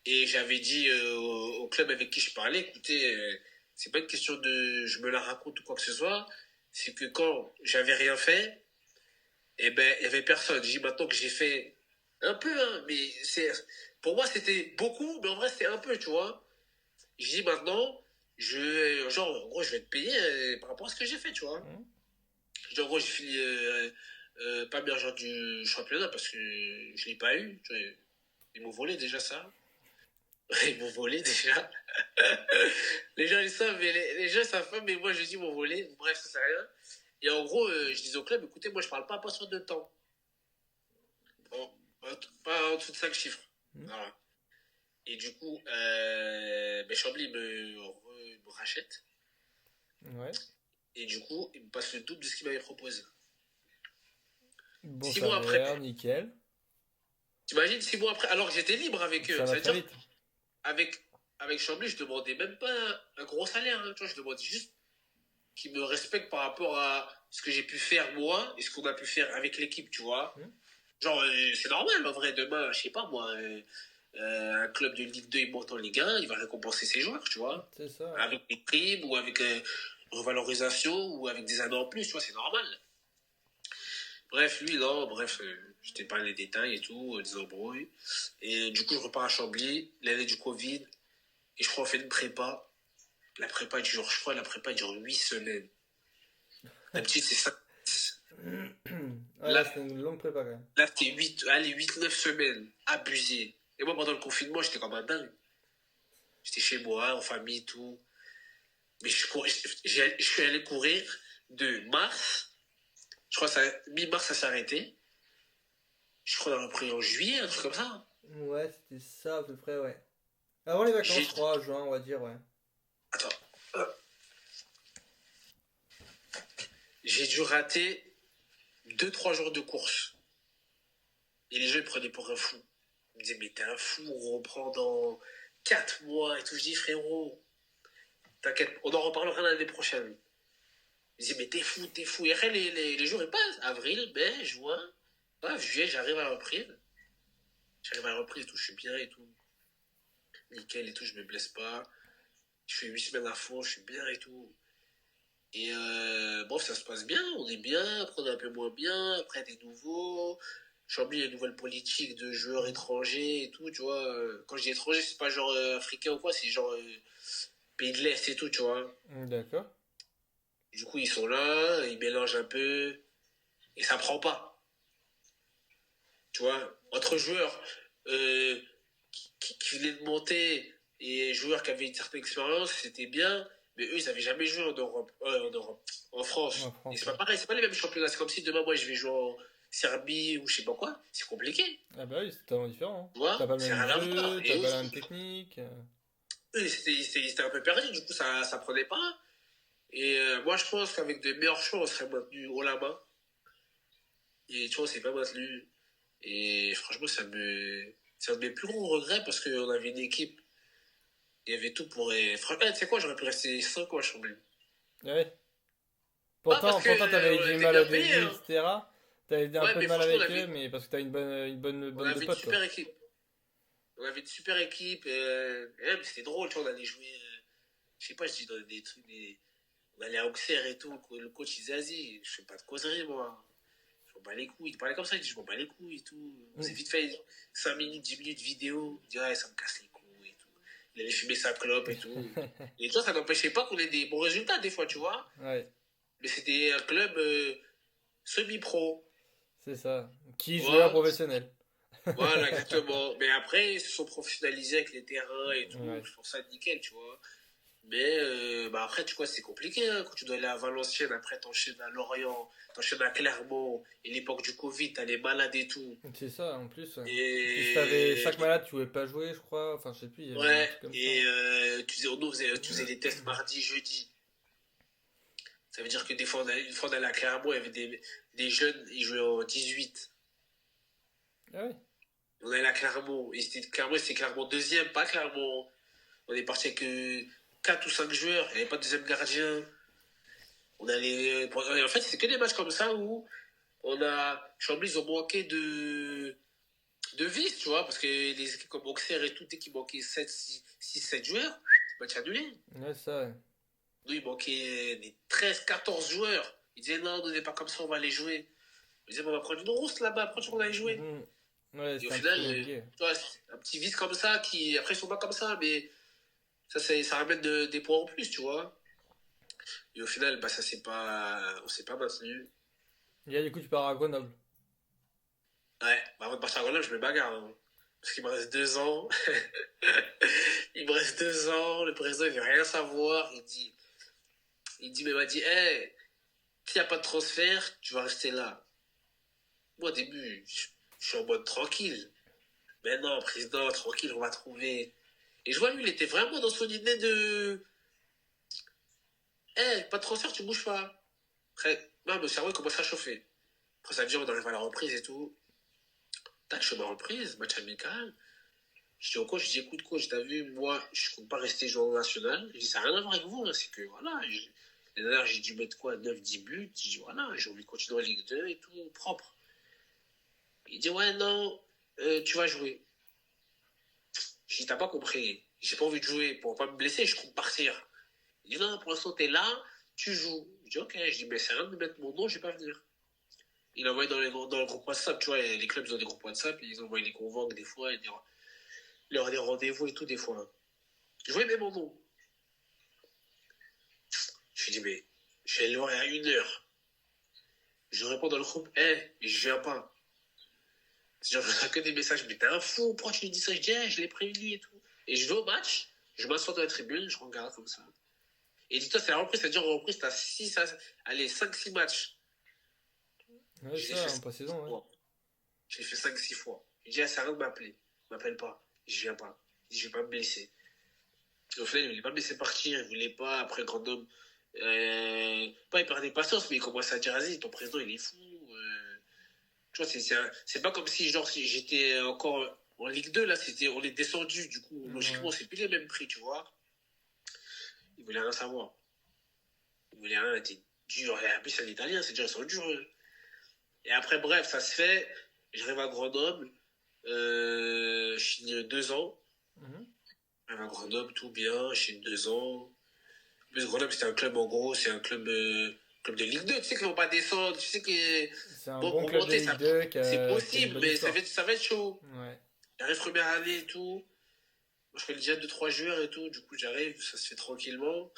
et j'avais dit au club avec qui je parlais, écoutez, c'est pas une question de je me la raconte ou quoi que ce soit, c'est que quand j'avais rien fait, eh ben, il y avait personne. J'ai dit maintenant que j'ai fait un peu, hein, mais pour moi c'était beaucoup, mais en vrai c'était un peu, tu vois. J'ai dit maintenant, en gros, je vais te payer par rapport à ce que j'ai fait, tu vois. Mhm. J'ai dit, en gros, j'ai fini pas meilleur joueur du championnat parce que je l'ai pas eu. Tu vois. Ils m'ont volé déjà ça. Ils m'ont volé déjà. Les gens ils savent, mais les gens savent pas, mais moi je dis ils m'ont volé. Bref, ça c'est rien. Et en gros, je dis au club, écoutez, moi je parle pas à partir de temps. Bon, pas en dessous de 5 chiffres. Mhm. Voilà. Et du coup, Chambly me rachète. Ouais. Et du coup, il me passe le double de ce qu'il m'avait proposé. Bon 6 mois salaire, après, nickel. t'imagines, 6 mois après, alors que j'étais libre avec eux. Ça Ça va veut très dire, vite. avec Chambly, je demandais même pas un gros salaire. Hein, tu vois, je demandais juste qu'ils me respectent par rapport à ce que j'ai pu faire moi et ce qu'on a pu faire avec l'équipe, tu vois. Mhm. Genre, c'est normal, en vrai, demain, je sais pas moi, un club de Ligue 2, il monte en Ligue 1, il va récompenser ses joueurs, tu vois. C'est ça. Avec des primes ou avec revalorisation ou avec des années en plus, tu vois, c'est normal. Bref, lui, non, bref, je t'ai parlé des détails et tout, des embrouilles. Et du coup, je repars à Chambly, l'année du Covid, et je crois on fait une prépa. La prépa dure, je crois, la prépa dure 8 semaines. D'habitude, c'est ça. Ouais, là, c'était une longue prépa quand même. Là, c'était 8-9 semaines. Abusé. Et moi, pendant le confinement, j'étais comme un dingue. J'étais chez moi, en famille, tout. Mais je suis allé courir de mars. Je crois que mi-mars, ça s'est arrêté. Je crois qu'on a repris en juillet, un truc comme ça. Ouais, c'était ça à peu près, ouais. Avant les vacances, je crois, juin, on va dire, ouais. Attends. J'ai dû rater 2-3 jours de course. Et les gens ils me prenaient pour un fou. Ils me disaient, mais t'es un fou, on reprend dans 4 mois et tout. Je dis, frérot, t'inquiète, on en reparlera l'année prochaine. Ils disaient, mais t'es fou, t'es fou. Et après, les jours ils passent. Avril, mai, juin, juillet, j'arrive à la reprise. J'arrive à la reprise et tout, je suis bien et tout. Nickel et tout, je me blesse pas. Je fais 8 semaines à fond, je suis bien et tout. Et bref, ça se passe bien, on est bien, après on est un peu moins bien, après des nouveaux. Chambly, il y a une nouvelle politique de joueurs étrangers et tout, tu vois. Quand je dis étranger, c'est pas genre africain ou quoi, c'est genre pays de l'Est et tout, tu vois. D'accord. Du coup, ils sont là, ils mélangent un peu, et ça prend pas. Tu vois, entre joueurs qui venaient de monter et joueurs qui avaient une certaine expérience, c'était bien. Mais eux, ils n'avaient jamais joué en Europe, en France. Et c'est pas pareil, c'est pas les mêmes championnats. C'est comme si demain, moi, je vais jouer en Serbie ou je sais pas quoi. C'est compliqué. Ah bah oui, c'est totalement différent. Tu vois, t'as pas le c'est même rien à jeu, voir. t'as pas la même technique. Eux, ils étaient un peu perdus, du coup, ça prenait pas. Et moi, je pense qu'avec de meilleurs choix, on serait maintenu haut la main. Et tu vois, c'est pas maintenu. Et franchement, c'est un de mes plus gros regrets parce qu'on avait une équipe. Il y avait tout pour. Franchement, tu sais quoi, j'aurais pu rester 5 ans à Chambly. Ah ouais. Pourtant, t'avais eu du mal au début, etc. T'avais eu un peu de mal avec eux, mais parce que t'as une bonne on avait de potes. Une super équipe. On avait une super équipe. Et même, c'était drôle, tu vois, on allait jouer. Je sais pas, je dis dans des trucs. On allait à Auxerre et tout. Le coach, il disait, vas-y, je fais pas de causerie, moi. Je m'en bats les couilles. Il parlait comme ça, il dit, je m'en bats les couilles et tout. On s'est vite fait 5 minutes, 10 minutes vidéo. Il dit, ouais, ça me casse les couilles et tout. Il allait fumer sa clope et tout. Et toi, ça n'empêchait pas qu'on ait des bons résultats, des fois, tu vois. Ouais. Mais c'était un club semi-pro. C'est ça. Qui jouait à professionnel. Voilà, exactement. Mais après, ils se sont professionnalisés avec les terrains et tout. Ouais. Je trouve ça nickel, tu vois. Mais après, tu vois, c'est compliqué. Hein. Quand tu dois aller à Valenciennes, après t'enchaînes à Lorient, t'enchaînes à Clermont. Et l'époque du Covid, t'as les malades et tout. C'est ça, en plus. Et si t'avais 5 malades, tu pouvais pas jouer, je crois. Enfin, je sais plus. Ouais, et tu faisais les tests mardi, jeudi. Ça veut dire que des fois, une fois on allait à Clermont, il y avait des jeunes, ils jouaient en 18. Ah oui. On allait à Clermont. Et c'était Clermont deuxième, pas Clermont. On est parti avec 4 ou 5 joueurs. Il n'y avait pas de deuxième gardien. On allait. En fait, c'était que des matchs comme ça où Chambly, ils ont manqué de vis, tu vois, parce que les équipes comme Auxerre et tout, dès qu'il manquait 6-7 joueurs, match annulé. Ouais, ça, ouais. Nous, il manquait des 13-14 joueurs. Ils disaient non, on n'est pas comme ça, on va aller jouer. Ils disaient, on va prendre une rousse là-bas, après on va aller jouer. Ouais, et au final, tu vois, un petit vice comme ça, qui après ils sont pas comme ça, mais ça ramène des points en plus, tu vois. Et au final, on s'est pas maintenu. Et là, du coup, tu pars à Grenoble. Ouais, avant de partir à Grenoble, je me bagarre. Hein. Parce qu'il me reste 2 ans. Il me reste 2 ans, le président il veut rien savoir. Il m'a dit, hey, s'il n'y a pas de transfert, tu vas rester là. Moi, au début, je suis en mode tranquille. Mais non, président, tranquille, on va trouver. Et je vois, lui, il était vraiment dans son idée de... Hey, pas de transfert, tu bouges pas. Après, mon cerveau, il commence à chauffer. Après, ça veut dire, on arrive à la reprise et tout. Tac, je suis à ma reprise, match amical. Je dis au coach, écoute coach, t'as vu, moi, je ne compte pas rester joueur national. Je dis, ça n'a rien à voir avec vous, hein, c'est que, voilà, l'année dernière, j'ai dû mettre quoi, 9-10 buts. Je dis, voilà, j'ai envie de continuer en Ligue 2 et tout, propre. Il dit, ouais, non, tu vas jouer. Je dis, t'as pas compris. J'ai pas envie de jouer pour pas me blesser, je compte partir. Il dit, non, pour l'instant, t'es là, tu joues. Je dis, ok, je dis, mais c'est rien de mettre mon nom, je vais pas venir. Il a envoyé dans le groupe WhatsApp, tu vois, les clubs ils ont des groupes WhatsApp, ils envoient les convoques des fois, il y aura des rendez-vous et tout des fois. Je voyais même mon nom. Je lui dis, mais je vais le voir il y a 1 heure. Je réponds dans le groupe, je viens pas. C'est genre, je que des messages, mais t'es un fou, pourquoi tu lui dis ça? Je dis, je l'ai prévenu et tout. Et je vais au match, je m'assois dans la tribune, je regarde comme ça. Et dis-toi, c'est la reprise, c'est-à-dire en reprise, t'as 5-6 matchs. Ouais, ça, en pré-saison, ouais. J'ai fait 5-6 fois. Je dis, c'est rien de m'appeler. Il m'appelle pas. Je viens pas. Je dis, je vais pas me blesser. Et au final, il voulait pas me laisser partir, il voulait pas, après Grenoble. Pas il perdait patience, mais il commençait à dire, vas-y, ton président, il est fou. Tu vois, c'est pas comme si, genre, si j'étais encore en Ligue 2, là, on est descendu, du coup, logiquement, c'est plus les mêmes prix, tu vois. Il voulait rien savoir. Il voulait rien, il était dur. Et en plus, c'est un Italien, c'est déjà, ils sont durs. Et après, bref, ça se fait. J'arrive à Grenoble. Je finis 2 ans. J'arrive à Grenoble, tout bien. Je finis 2 ans. En plus, Grenoble, c'était un club, en gros, c'est un club de Ligue 2. Tu sais qu'ils vont pas descendre. Tu sais que. C'est un bon club de Ligue 2 c'est possible, mais ça va être chaud. Ouais. J'arrive première année et tout. Moi, je connais déjà 2-3 joueurs et tout. Du coup, j'arrive, ça se fait tranquillement.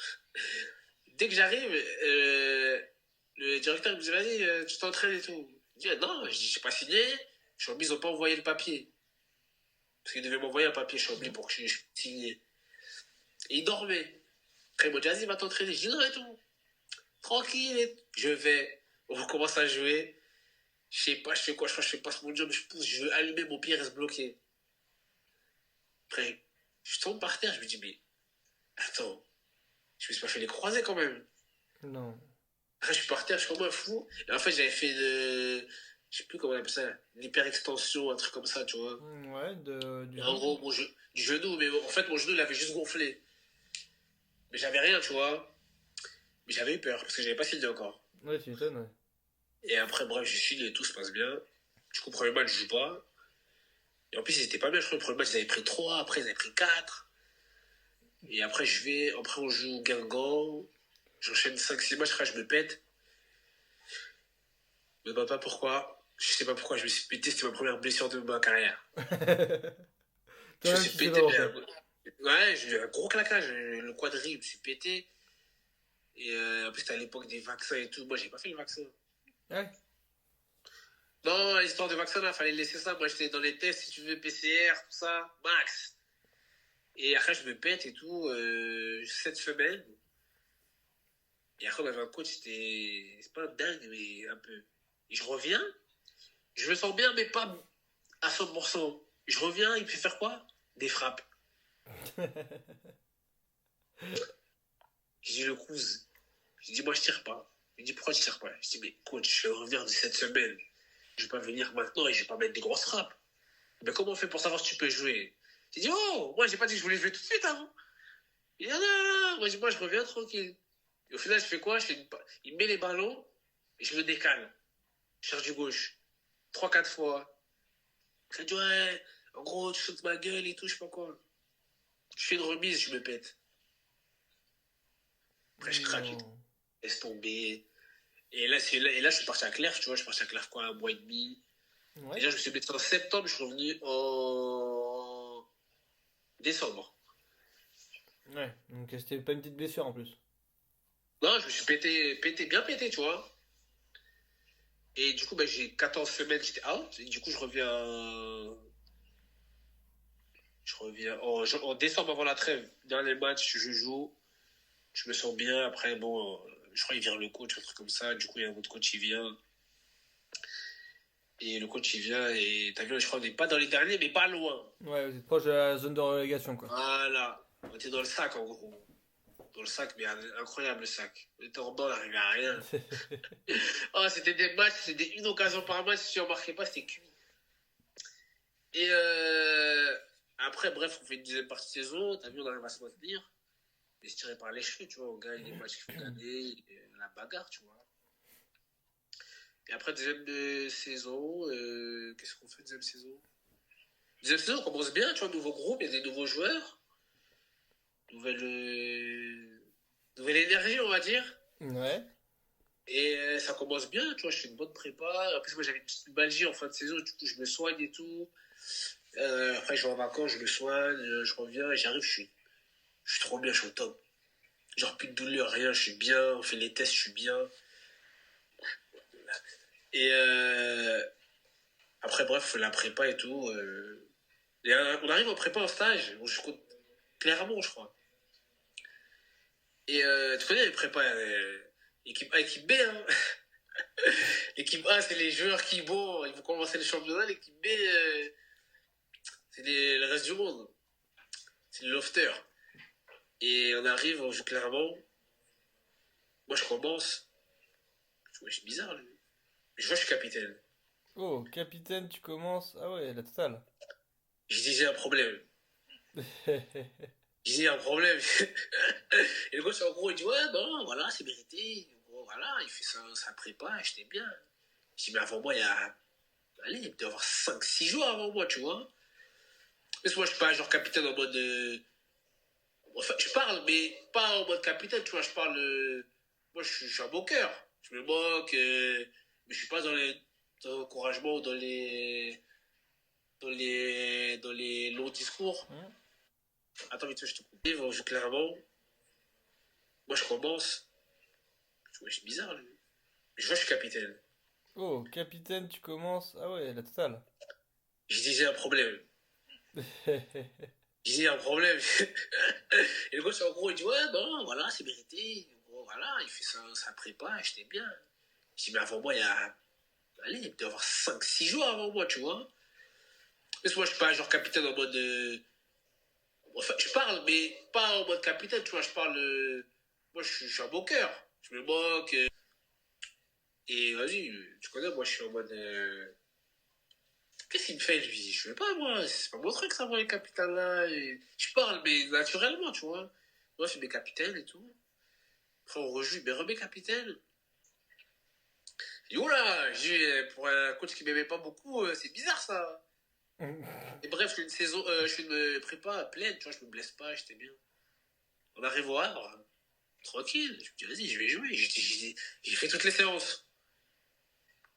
Dès que j'arrive, le directeur me dit, vas-y, tu t'entraînes et tout. Je dis, non, je dis, j'ai pas signé. Chambly, ils ont pas envoyé le papier. Parce qu'ils devaient m'envoyer un papier Chambly pour que je signe. Et il dormait. Après, il m'a dit, vas-y, va t'entraîner. Je dis, non, et tout. Tranquille. Je vais. On commence à jouer. Je sais pas, je fais quoi, je crois que je passe mon job, je pousse, je veux allumer, mon pied reste bloqué. Après, je tombe par terre, je me dis, mais attends, je me suis pas fait les croisés quand même. Non. Après, je suis par terre, je suis comme un fou. Et en fait, j'avais fait je sais plus comment on appelle ça, l'hyperextension, un truc comme ça, tu vois. Ouais, du en gros, du genou, mais en fait, mon genou, il avait juste gonflé. Mais j'avais rien, tu vois. Mais j'avais eu peur, parce que j'avais pas signé encore. Ouais, tu m'étonnes, ouais. Et après, bref, je signe et tout se passe bien. Du coup, premier match, je joue pas. Et en plus, ils étaient pas bien. Je crois le premier match, ils avaient pris 3, après, ils avaient pris 4. Et après, après, on joue Guingamp. J'enchaîne 5-6 matchs, après, je me pète. Je me demande pas pourquoi. Je sais pas pourquoi je me suis pété. C'était ma première blessure de ma carrière. Je me suis pété. Ouais, j'ai eu un gros claquage. Le quadrille, je me suis pété. Et en plus, c'était à l'époque des vaccins et tout. Moi, j'ai pas fait le vaccin. Ouais. Non, l'histoire de vaccin, là, fallait laisser ça. Moi, j'étais dans les tests, si tu veux, PCR, tout ça, max. Et après, je me pète et tout, 7 semaines. Et après, on avait un coach, c'est pas dingue, mais un peu. Et je reviens, je me sens bien, mais pas à 100%. Je reviens, il peut faire quoi? Des frappes. Je dis le cousin. Je dis, moi, je tire pas. Il dit, pourquoi tu tires pas? Je dis, mais coach, je vais revenir de 7 semaines. Je vais pas venir maintenant et je vais pas mettre des grosses frappes. Mais comment on fait pour savoir si tu peux jouer? J'ai dit, oh, moi, j'ai pas dit que je voulais jouer tout de suite avant. Il dit, non. Moi, je reviens tranquille. Et au final, je fais quoi? Il met les ballons et je me décale. Je cherche du gauche. 3-4 fois. Il dit, ouais, en gros, tu sautes ma gueule et tout, je sais pas quoi. Je fais une remise, je me pète. Après, je craque. Laisse tomber. Et là, je suis parti à Clerf, tu vois. Je suis parti à Clerf, quoi, 1 mois et demi. Ouais. Déjà, je me suis blessé en septembre, je suis revenu en décembre. Ouais, donc c'était pas une petite blessure en plus. Non, je me suis bien pété, tu vois. Et du coup, j'ai 14 semaines, j'étais out. Et du coup, je reviens en décembre avant la trêve. Dernier match, je joue. Je me sens bien. Après, bon, je crois qu'il vient le coach, un truc comme ça. Du coup, il y a un autre coach qui vient. Et le coach, il vient et t'as vu, je crois qu'on n'est pas dans les derniers, mais pas loin. Ouais, vous êtes proche de la zone de relégation, quoi. Voilà. On était dans le sac, en gros. Dans le sac, mais incroyable, le sac. On était en bas, on n'arrivait à rien. Oh, c'était des matchs, c'était une occasion par match. Si on ne marquait pas, c'était cuit. Et après, bref, on fait une deuxième partie de saison. T'as vu, on arrive à se maintenir. Mais se tirer par les cheveux, tu vois. On gagne les matchs qu'il faut gagner. La bagarre, tu vois. Et après, deuxième saison, qu'est-ce qu'on fait deuxième saison? Deuxième saison, on commence bien, tu vois, nouveau groupe, il y a des nouveaux joueurs. Nouvelle énergie, on va dire. Ouais. Et ça commence bien, tu vois, je fais une bonne prépa. En plus, moi, j'avais une petite lombalgie en fin de saison, du coup, je me soigne et tout. Après, je vais en vacances, je me soigne, je reviens et j'arrive, je suis trop bien, je suis au top. Genre plus de douleur, rien, je suis bien. On fait les tests, je suis bien. Et après, bref, la prépa et tout. Et, on arrive en prépa en stage. Je compte clairement, je crois. Et tu connais les prépas, équipe A, équipe B, hein. L'équipe A, c'est les joueurs qui, bon, ils vont commencer le championnat. L'équipe B, c'est le reste du monde. C'est le lofter. Et on arrive, on joue clairement. Moi, je commence. Je suis bizarre, lui. Je vois, je suis capitaine. Oh, capitaine, tu commences. Ah ouais, la totale. Je dis, j'ai un problème. Je dis, il y a un problème. Et le coach, en gros, il dit, ouais, bon, voilà, c'est mérité. Bon, voilà, il fait ça prépa, j'étais bien. Je dis, mais avant moi, il y a. Allez, il doit y avoir 5-6 jours avant moi, tu vois. Parce que moi, je suis pas genre capitaine en mode. Enfin, je parle, mais pas en mode capitaine, tu vois. Je parle. Moi, je suis un moqueur. Je me moque, mais je suis pas dans l'encouragement, dans les longs discours. Attends, vite, je te coupe. On joue clairement. Moi, je commence. Je suis bizarre, lui. Je vois, je suis capitaine. Oh, capitaine, tu commences. Ah ouais, la totale. Je dis, j'ai un problème. Je dis, il y a un problème. Et le coach, en gros, il dit, ouais, bon, voilà, c'est mérité. Bon, voilà, il fait ça prépa, j'étais bien. Je dis, mais avant moi, il y a. Allez, il doit y avoir 5-6 jours avant moi, tu vois. Parce que moi, je suis pas genre capitaine en mode. Enfin, je parle, mais pas en mode capitaine, tu vois. Je parle. Moi, je suis un moqueur. Je me moque. Et vas-y, tu connais, moi, je suis en mode. Qu'est-ce qu'il me fait, lui? Je veux pas, moi. C'est pas mon truc, ça, moi, les capitaines là. Et je parle, mais naturellement, tu vois. Moi, je suis mes capitaines et tout. Après, on rejoue, mais remets capitaine. Et oula, pour un coach qui m'aimait pas beaucoup, c'est bizarre, ça. Et bref, je fais une saison, je fais une prépa pleine, tu vois, je me blesse pas, j'étais bien. On arrive au Havre, tranquille. Je me dis, vas-y, je vais jouer. J'ai fait toutes les séances.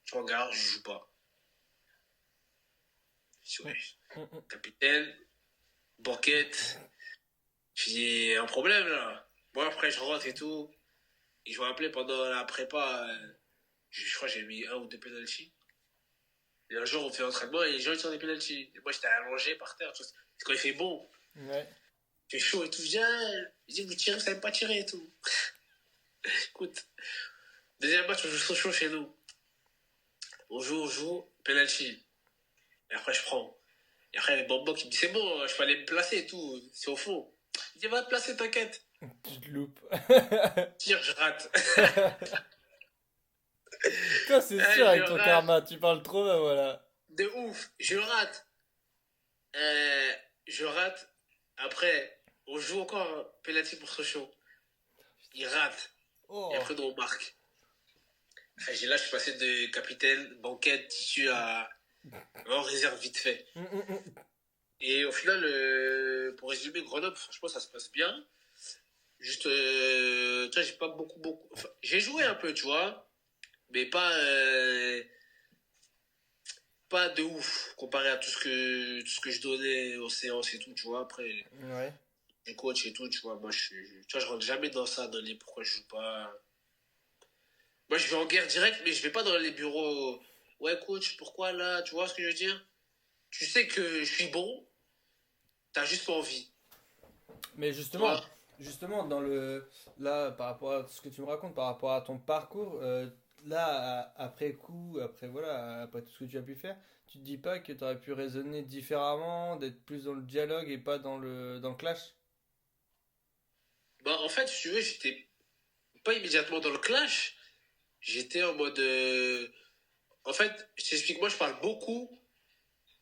Je regarde, je joue pas. Je dis, ouais, capitaine, banquette. J'ai un problème, là. Moi, après, je rentre et tout. Et je me rappelais pendant la prépa, je crois que j'ai mis 1 ou 2 penalties. Et un jour, on fait l'entraînement et les gens ils tirent des penalties. Et moi, j'étais allongé par terre. C'est quand il fait bon. Ouais. Il fait chaud et tout. Je dis, vous tirez, vous savez pas tirer et tout. Écoute, deuxième match, on joue chaud chez nous. On joue, penalty. Et après, je prends. Et après, il y a Bambo qui me dit, c'est bon, je peux aller me placer et tout. C'est au fond. Il dit, va te placer, t'inquiète. Tu te loupes. Tire, je rate. Toi, c'est Ah, sûr, je avec ton rate. karma, tu parles trop, bah voilà. De ouf. Je rate. Je rate. Après, on joue encore un penalty pour Sochaux. Il rate. Et Oh. après, nous, on marque. Là, je suis passé de capitaine, banquette, tissu à en réserve vite fait. Et au final, pour résumer, Grenoble, franchement, ça se passe bien. Juste, tu vois, j'ai pas beaucoup. Enfin, j'ai joué un peu, tu vois, mais pas de ouf comparé à tout ce que je donnais aux séances et tout, tu vois. Après, Ouais. les coachs et tout, tu vois, moi, tu vois, je rentre jamais dans ça, dans les pourquoi je joue pas. Moi, je vais en guerre directe, mais je vais pas dans les bureaux. Ouais, coach, pourquoi là? Tu vois ce que je veux dire? Tu sais que je suis bon, t'as juste pas envie. Mais Tu justement, vois? dans le là, par rapport à ce que tu me racontes, par rapport à ton parcours, là, après coup, après voilà, après tout ce que tu as pu faire, tu te dis pas que tu aurais pu raisonner différemment, d'être plus dans le dialogue et pas dans le clash? Bah, en fait, si tu veux, j'étais pas immédiatement dans le clash. J'étais en mode. En fait, je t'explique, moi, je parle beaucoup,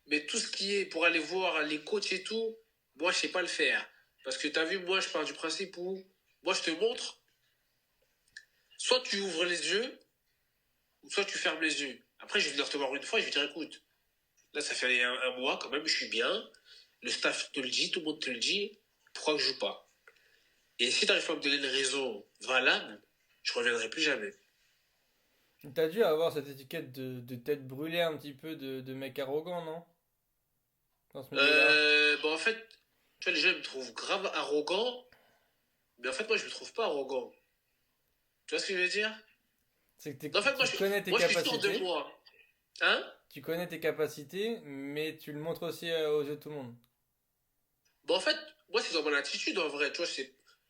mais tout ce qui est pour aller voir les coachs et tout, moi, je sais pas le faire. Parce que t'as vu, moi, je pars du principe où. Moi, je te montre, soit tu ouvres les yeux, ou soit tu fermes les yeux. Après, je vais venir te voir une fois et je vais te dire, écoute, là, ça fait un mois quand même, je suis bien. Le staff te le dit, tout le monde te le dit. Pourquoi je joue pas? Et si t'arrives pas à me donner une raison valable, je reviendrai plus jamais. T'as dû avoir cette étiquette de tête brûlée un petit peu de mec arrogant, non? Dans ce milieu-là. Bah en fait, tu vois, les gens ils me trouvent grave arrogant, Mais en fait, moi, je me trouve pas arrogant. Tu vois ce que je veux dire? C'est que En fait, tu connais tes moi, je suis sûr de capacités, moi. Hein? tu connais tes capacités, mais tu le montres aussi aux yeux de tout le monde. Bon, en fait, moi, c'est dans mon attitude, en vrai. Tu vois, je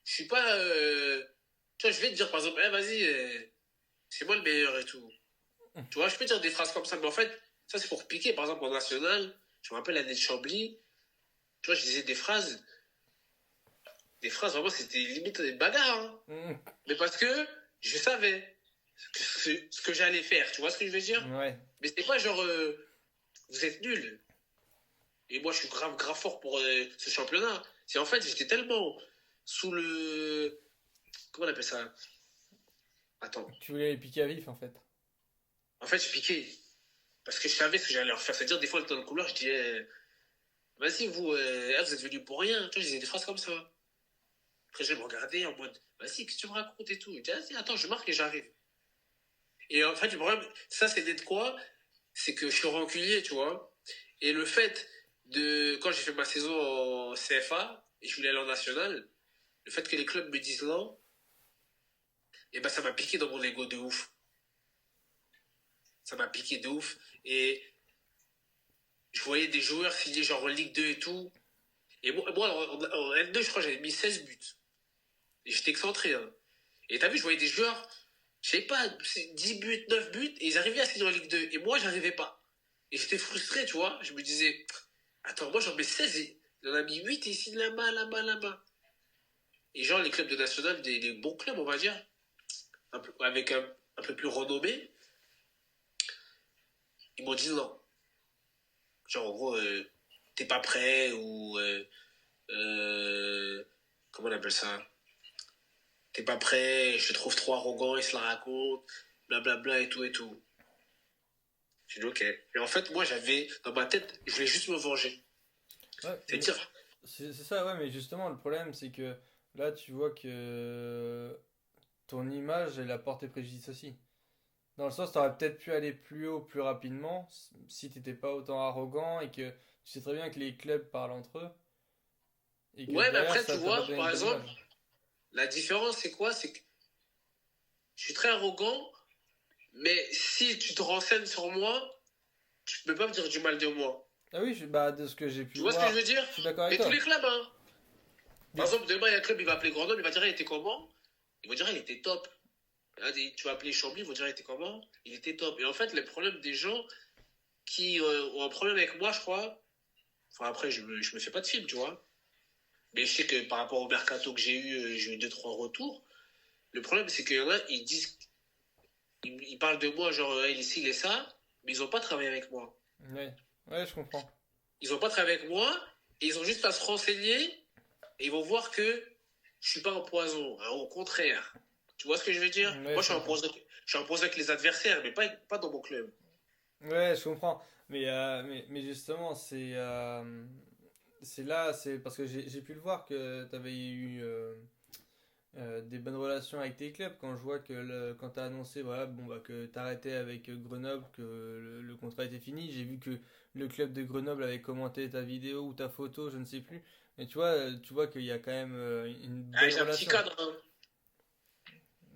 suis pas... Tu vois, je vais te dire, par exemple, vas-y, c'est moi le meilleur et tout. Tu vois, je peux dire des phrases comme ça, mais en fait, ça, c'est pour piquer. Par exemple, en national, je me rappelle l'année de Chambly, tu vois, je disais des phrases, vraiment, c'était limite des bagarres. Hein. Mais parce que je savais ce que j'allais faire. Tu vois ce que je veux dire? Ouais. Mais c'était pas genre, vous êtes nuls. Et moi, je suis grave, grave fort pour ce championnat. C'est en fait, j'étais tellement sous le. Comment on appelle ça? Attends. Tu voulais les piquer à vif, en fait. En fait, je piquais. Parce que je savais ce que j'allais leur faire. C'est-à-dire, des fois, dans le couloir, je disais, vas-y, vous, vous êtes venus pour rien. Tu vois, je disais des phrases comme ça. Après, je me regardais en mode, vas-y, qu'est-ce que tu me racontes et tout. Je disais, attends, je marque et j'arrive. Et en fait, le problème, ça, c'est d'être quoi? C'est que je suis rancunier, tu vois. Et le fait quand j'ai fait ma saison en CFA, et je voulais aller en national, le fait que les clubs me disent non, et ben ça m'a piqué dans mon ego de ouf. Ça m'a piqué de ouf. Et je voyais des joueurs signer genre en Ligue 2 et tout. Et moi en N2, je crois que j'avais mis 16 buts. Et j'étais excentré. Hein. Et t'as vu, je voyais des joueurs, je sais pas, 10 buts, 9 buts, et ils arrivaient à signer en Ligue 2. Et moi, j'arrivais pas. Et j'étais frustré, tu vois. Je me disais, attends, moi j'en mets 16 et il en a mis 8 et il signe là-bas, là-bas, là-bas. Et genre, les clubs de national, des bons clubs, on va dire, avec un peu plus renommés, ils m'ont dit non. Genre, en gros, t'es pas prêt ou. Comment on appelle ça? T'es pas prêt, je te trouve trop arrogant, il se la raconte, blablabla et tout et tout. J'ai dit ok. Et en fait, moi, j'avais dans ma tête, je voulais juste me venger. Ouais, C'est dire. c'est ça, ouais, mais justement, le problème, c'est que là, tu vois que ton image, elle a porté préjudice aussi. Dans le sens, t'aurais peut-être pu aller plus haut plus rapidement si t'étais pas autant arrogant et que tu sais très bien que les clubs parlent entre eux et que Ouais, mais derrière, après, tu ça t'a pas vois, donné par une bonne exemple, image. la différence, c'est quoi? C'est que je suis très arrogant, mais si tu te renseignes sur moi, tu peux pas me dire du mal de moi. Ah oui, bah, de ce que j'ai pu Tu vois ce que je voir, veux dire? je suis d'accord avec Mais tous toi. les clubs, hein. Par Mais- exemple, demain, il y a un club, il va appeler Grenoble, il va dire, il était comment? Il va dire, il était top. Là, tu vas appeler Chambly, il va dire, il était comment? Il était top. Et en fait, le problème des gens qui ont un problème avec moi, je crois, enfin, après, je me fais pas de film, tu vois. Mais je sais que par rapport au mercato que j'ai eu deux, trois retours. Le problème, c'est qu'il y en a, ils disent, ils parlent de moi, genre, il est ci, il est ça, mais ils ont pas travaillé avec moi. Ouais, ouais, je comprends. Ils ont pas travaillé avec moi, et ils ont juste à se renseigner, et ils vont voir que je suis pas un poison, hein, au contraire. Tu vois ce que je veux dire? Ouais, Moi, je comprends. je suis un poison avec les adversaires, mais pas dans mon club. Ouais, je comprends. Mais justement, c'est là, c'est parce que j'ai pu le voir que tu avais eu des bonnes relations avec tes clubs. Quand je vois que quand tu as annoncé voilà, bon, bah, que tu arrêtais avec Grenoble, que le contrat était fini, j'ai vu que le club de Grenoble avait commenté ta vidéo ou ta photo, je ne sais plus. Mais tu vois qu'il y a quand même une Ah, bonne j'ai un petit relation. cadre, hein.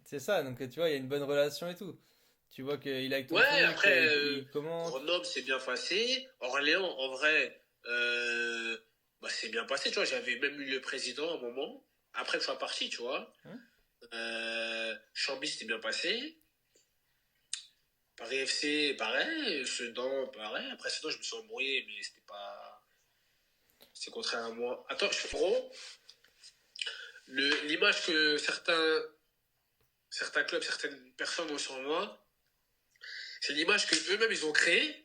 C'est ça, donc tu vois, il y a une bonne relation et tout. Tu vois qu'il est avec ton Ouais, truc, après, il commente. Grenoble, c'est bien passé. Orléans, en vrai, bah, c'est bien passé, tu vois. J'avais même eu le président à un moment, après que je sois parti, tu vois. Hein. Chambly, c'était bien passé. Paris FC, pareil. Sedan, pareil. Après Sedan, je me suis embrouillé, mais c'était pas. C'est contraire à moi. Attends, gros, l'image que certains clubs, certaines personnes ont sur moi, c'est l'image que eux-mêmes ils ont créée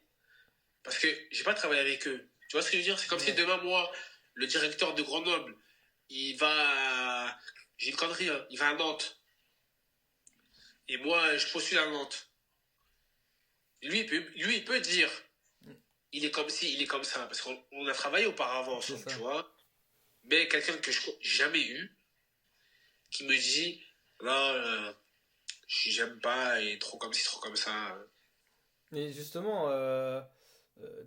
parce que j'ai pas travaillé avec eux. Tu vois ce que je veux dire? C'est comme si Ouais. demain, moi, le directeur de Grenoble, il va. J'ai une connerie, hein, il va à Nantes. Et moi, je postule à Nantes. Il peut dire, il est comme ci, il est comme ça. Parce qu'on a travaillé auparavant C'est ensemble, ça. tu vois. Mais quelqu'un que je n'ai jamais eu, qui me dit, non, j'aime pas, et trop comme ci, trop comme ça. Et justement,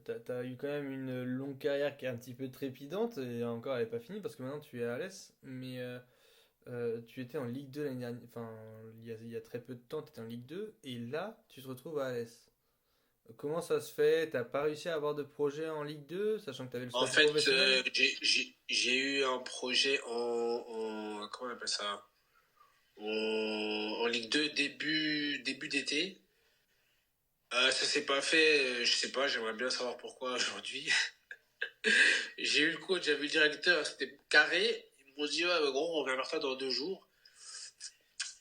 t'as eu quand même une longue carrière qui est un petit peu trépidante, et encore elle n'est pas finie parce que maintenant tu es à l'AS. Mais tu étais en Ligue 2 l'année dernière, enfin, il y a très peu de temps, tu étais en Ligue 2, et là, tu te retrouves à Alès. Comment ça se fait? T'as pas réussi à avoir de projet en Ligue 2, sachant que tu avais le En statut fait, professionnel? j'ai eu un projet comment on appelle ça? En Ligue 2 début d'été. Ça s'est pas fait, je sais pas, j'aimerais bien savoir pourquoi aujourd'hui. J'ai eu le coach, j'avais le directeur, c'était carré. Ils m'ont dit, ouais, bah, gros, on revient vers toi dans 2 jours.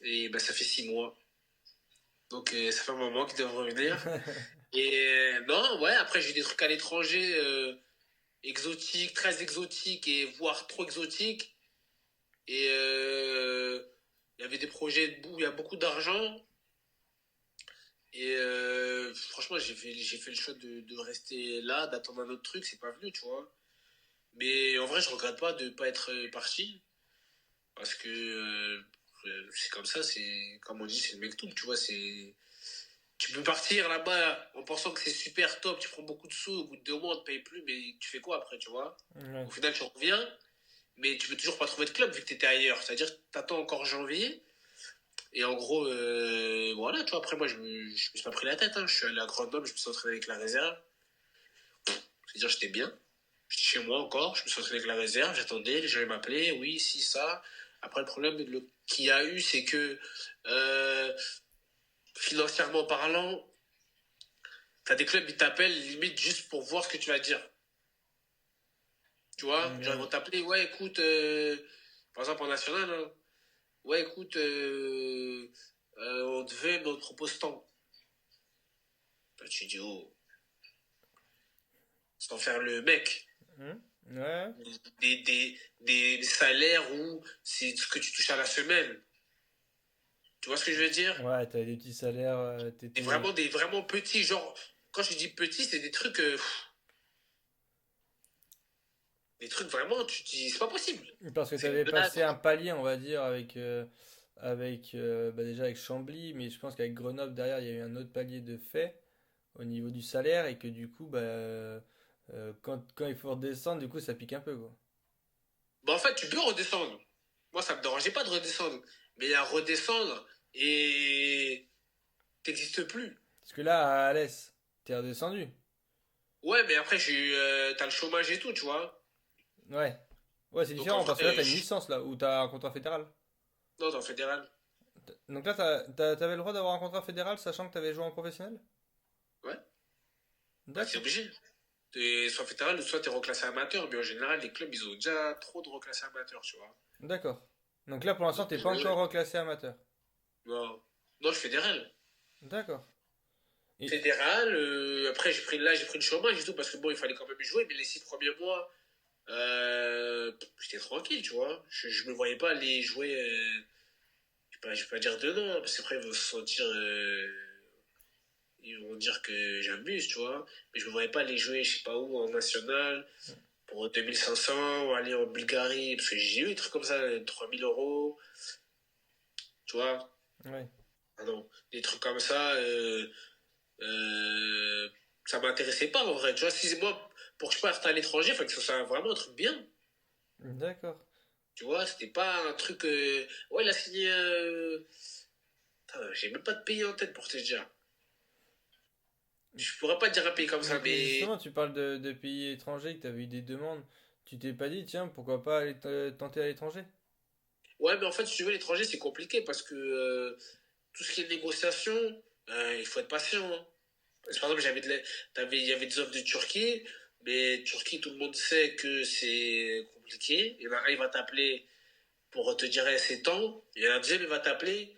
Et bah, ça fait 6 mois. Donc ça fait un moment qu'ils doivent revenir. Et non, ouais, après j'ai eu des trucs à l'étranger, exotiques, très exotiques et voire trop exotiques. Et il y avait des projets où il y a beaucoup d'argent. Et franchement, j'ai fait le choix de rester là, d'attendre un autre truc, c'est pas venu, tu vois. Mais en vrai, je regrette pas de pas être parti. Parce que c'est comme ça, c'est comme on dit, c'est le mektoub, tu vois. Tu peux partir là-bas en pensant que c'est super top, tu prends beaucoup de sous, au bout de 2 mois, on te paye plus, mais tu fais quoi après, tu vois? Ouais. Au final, tu reviens, mais tu peux toujours pas trouver de club vu que tu étais ailleurs. C'est-à-dire que tu attends encore janvier. Et en gros, voilà, tu vois, après moi, je me suis pas pris la tête. Hein. Je suis allé à Grenoble, je me suis entraîné avec la réserve. C'est-à-dire, j'étais bien. J'étais chez moi encore, je me suis entraîné avec la réserve, j'attendais, les gens ils m'appelaient, oui, si, ça. Après, le problème qu'il y a eu, c'est que financièrement parlant, t'as des clubs qui t'appellent limite juste pour voir ce que tu vas dire. Tu vois, genre ils vont Ouais. t'appeler, ouais, écoute, par exemple en national, hein, ouais, écoute, on te veut, mais on te propose tant. Bah, tu dis, oh, sans faire le mec. Hmm. Ouais. Des salaires où c'est ce que tu touches à la semaine. Tu vois ce que je veux dire? Ouais, t'avais des petits salaires, t'étais... Des vraiment petits, genre, quand je dis petits, c'est des trucs, des trucs vraiment, tu te dis, c'est pas possible. Parce que C'est tu une avais blague. passé un palier, on va dire, bah déjà avec Chambly, mais je pense qu'avec Grenoble, derrière, il y a eu un autre palier de fait au niveau du salaire et que du coup, quand il faut redescendre, du coup, ça pique un peu, quoi. Bah, en fait, tu peux redescendre. Moi, ça me dérangeait pas de redescendre. Mais il y a redescendre et t'existes plus. Parce que là, à Alès, t'es redescendu. Ouais, mais après, t'as le chômage et tout, tu vois. Ouais. Ouais, c'est Donc, en différent parce que là, vrai, t'as une licence, là, ou t'as un contrat fédéral. non, dans le fédéral. Donc là, t'avais le droit d'avoir un contrat fédéral sachant que t'avais joué en professionnel? Ouais, bah, c'est D'accord. obligé. T'es soit fédéral ou soit t'es reclassé amateur. Mais en général, les clubs, ils ont déjà trop de reclassés amateurs, tu vois. D'accord. Donc là, pour l'instant, Donc, t'es pas encore reclassé amateur. non. Non, je fédéral. D'accord. Et... Fédéral, après, j'ai pris le chômage et tout parce que bon, il fallait quand même jouer. Mais les 6 premiers mois, j'étais tranquille, tu vois. Je me voyais pas aller jouer. Je vais pas dire de non, parce qu'après, ils vont se sentir. Ils vont dire que j'abuse, tu vois. Mais je me voyais pas aller jouer, je sais pas où, en national, pour 2500, ou aller en Bulgarie, parce que j'ai eu des trucs comme ça, 3000 euros, tu vois. Ouais. Ah non, des trucs comme ça, euh, ça m'intéressait pas en vrai, tu vois. Si moi, pour que je parte à l'étranger, il faut que ce soit vraiment un truc bien. D'accord. Tu vois, c'était pas un truc. Ouais, il a signé. Putain, j'ai même pas de pays en tête pour te dire. Je pourrais pas te dire un pays comme ça, Mais mais. justement, tu parles de pays étrangers, que tu avais eu des demandes. Tu t'es pas dit, tiens, pourquoi pas aller tenter à l'étranger? Ouais, mais en fait, si tu veux, l'étranger, c'est compliqué parce que tout ce qui est négociation, il faut être patient. Hein. Parce que, par exemple, il y avait des offres de Turquie, mais Turquie, tout le monde sait que c'est compliqué. Il y en a un, il va t'appeler pour te dire, eh, c'est temps. Il y en a un deuxième, il va t'appeler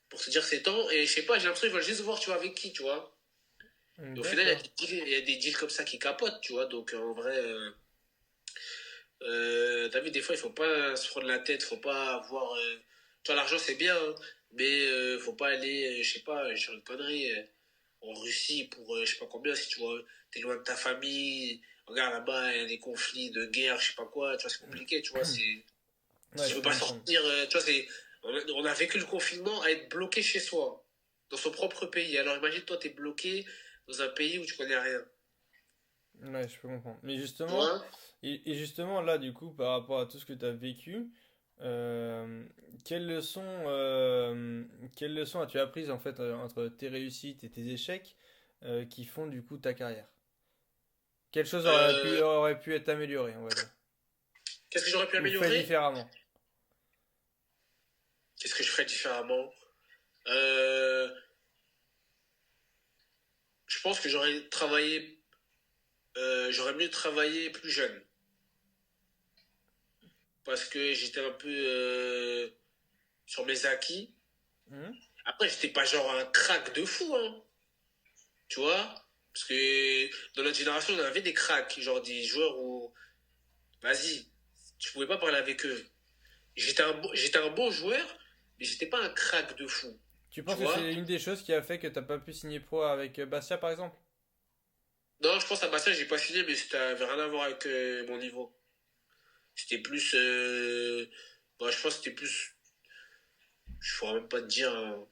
pour te dire c'est temps. Et je sais pas, j'ai l'impression qu'ils veulent juste voir, tu vois, avec qui, tu vois. Et au final, D'accord. il y a des deals comme ça qui capotent, tu vois. Donc, en vrai, t'as vu, des fois, il faut pas se prendre la tête, faut pas avoir. Tu vois, l'argent, c'est bien, hein, mais faut pas aller, je sais pas, sur une connerie, en Russie pour je sais pas combien, si tu vois, t'es loin de ta famille, regarde là-bas, il y a des conflits de guerre, je sais pas quoi, tu vois, c'est compliqué, tu vois, c'est. Si Ouais, tu je veux peux pas comprendre. sortir, tu vois, on a vécu le confinement à être bloqué chez soi, dans son propre pays. Alors imagine, toi, t'es bloqué dans un pays où tu connais rien. Ouais, je peux comprendre. Mais Tu justement, vois? et justement, là, du coup, par rapport à tout ce que tu as vécu, Euh, quelles leçons as-tu apprises en fait entre tes réussites et tes échecs qui font du coup ta carrière? Quelle chose Euh, aurait pu être améliorée, on va dire? Qu'est-ce que j'aurais pu Ou fait améliorer? différemment? Qu'est-ce que je ferais différemment? Euh, je pense que j'aurais mieux travaillé plus jeune. Parce que j'étais un peu sur mes acquis. Mhm. Après, j'étais pas genre un crack de fou, hein. Tu vois? Parce que dans notre génération, on avait des cracks, genre des joueurs où, vas-y, tu pouvais pas parler avec eux. J'étais un bon joueur, mais j'étais pas un crack de fou. Tu Tu penses que vois? c'est une des choses qui a fait que t'as pas pu signer pro avec Bastia par exemple? Non, je pense à Bastien, j'ai pas signé, mais ça avait rien à voir avec mon niveau. C'était plus. Bah, je pense que c'était plus. Je pourrais même pas te dire, hein.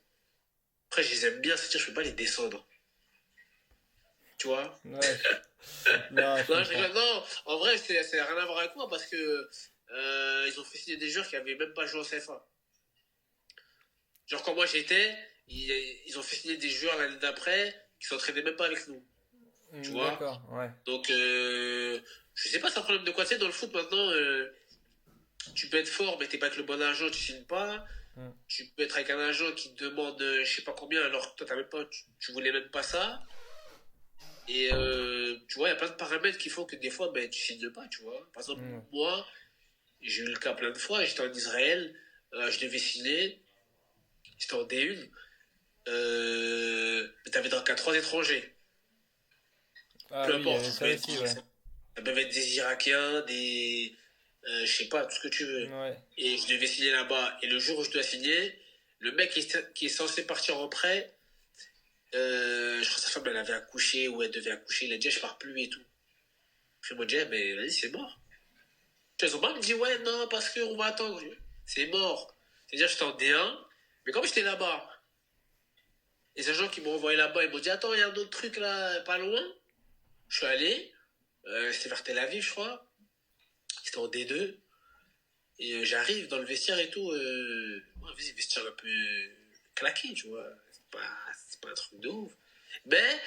Après, je les aime bien, c'est-à-dire, je peux pas les descendre. Tu vois? Ouais, non, je Non, je comprends. rigole. Non, en vrai, c'est rien à voir avec moi parce que ils ont fait signer des joueurs qui avaient même pas joué en CFA. Genre, quand moi j'étais, ils ont fait signer des joueurs l'année d'après qui s'entraînaient même pas avec nous. Tu vois? D'accord, ouais. Donc, je sais pas, c'est un problème de quoi c'est dans le foot maintenant. Tu peux être fort, mais t'es pas avec le bon agent, tu signes pas. Mm. Tu peux être avec un agent qui te demande je sais pas combien, alors que toi, t'as même pas, tu voulais même pas ça. Et tu vois, il y a plein de paramètres qui font que des fois, ben, tu signes pas, tu vois. Par exemple, Mm. moi, j'ai eu le cas plein de fois, j'étais en Israël, je devais signer, j'étais en D1, mais t'avais dans le cas 3 étrangers. Ah Peu oui, il y importe, avait ça aussi, ouais. ça peut être des Irakiens, je sais pas, tout ce que tu veux. Ouais. Et je devais signer là-bas. Et le jour où je dois signer, le mec qui est censé partir en prêt, je crois que sa femme elle avait accouché ou elle devait accoucher, il a dit je pars plus et tout. Je me dis mais vas-y c'est mort. Ils ont pas me dit ouais non parce qu'on va attendre. C'est mort. C'est-à-dire j'étais en D1, mais comme j'étais là-bas, les agents qui m'ont envoyé là-bas, ils m'ont dit attends il y a un autre truc là pas loin. Je suis allé, c'était vers Tel Aviv je crois, c'était en D2. Et j'arrive dans le vestiaire et tout, ouais, vas-y, vestiaire un peu claqué, tu vois. C'est pas un truc de ouf. Mais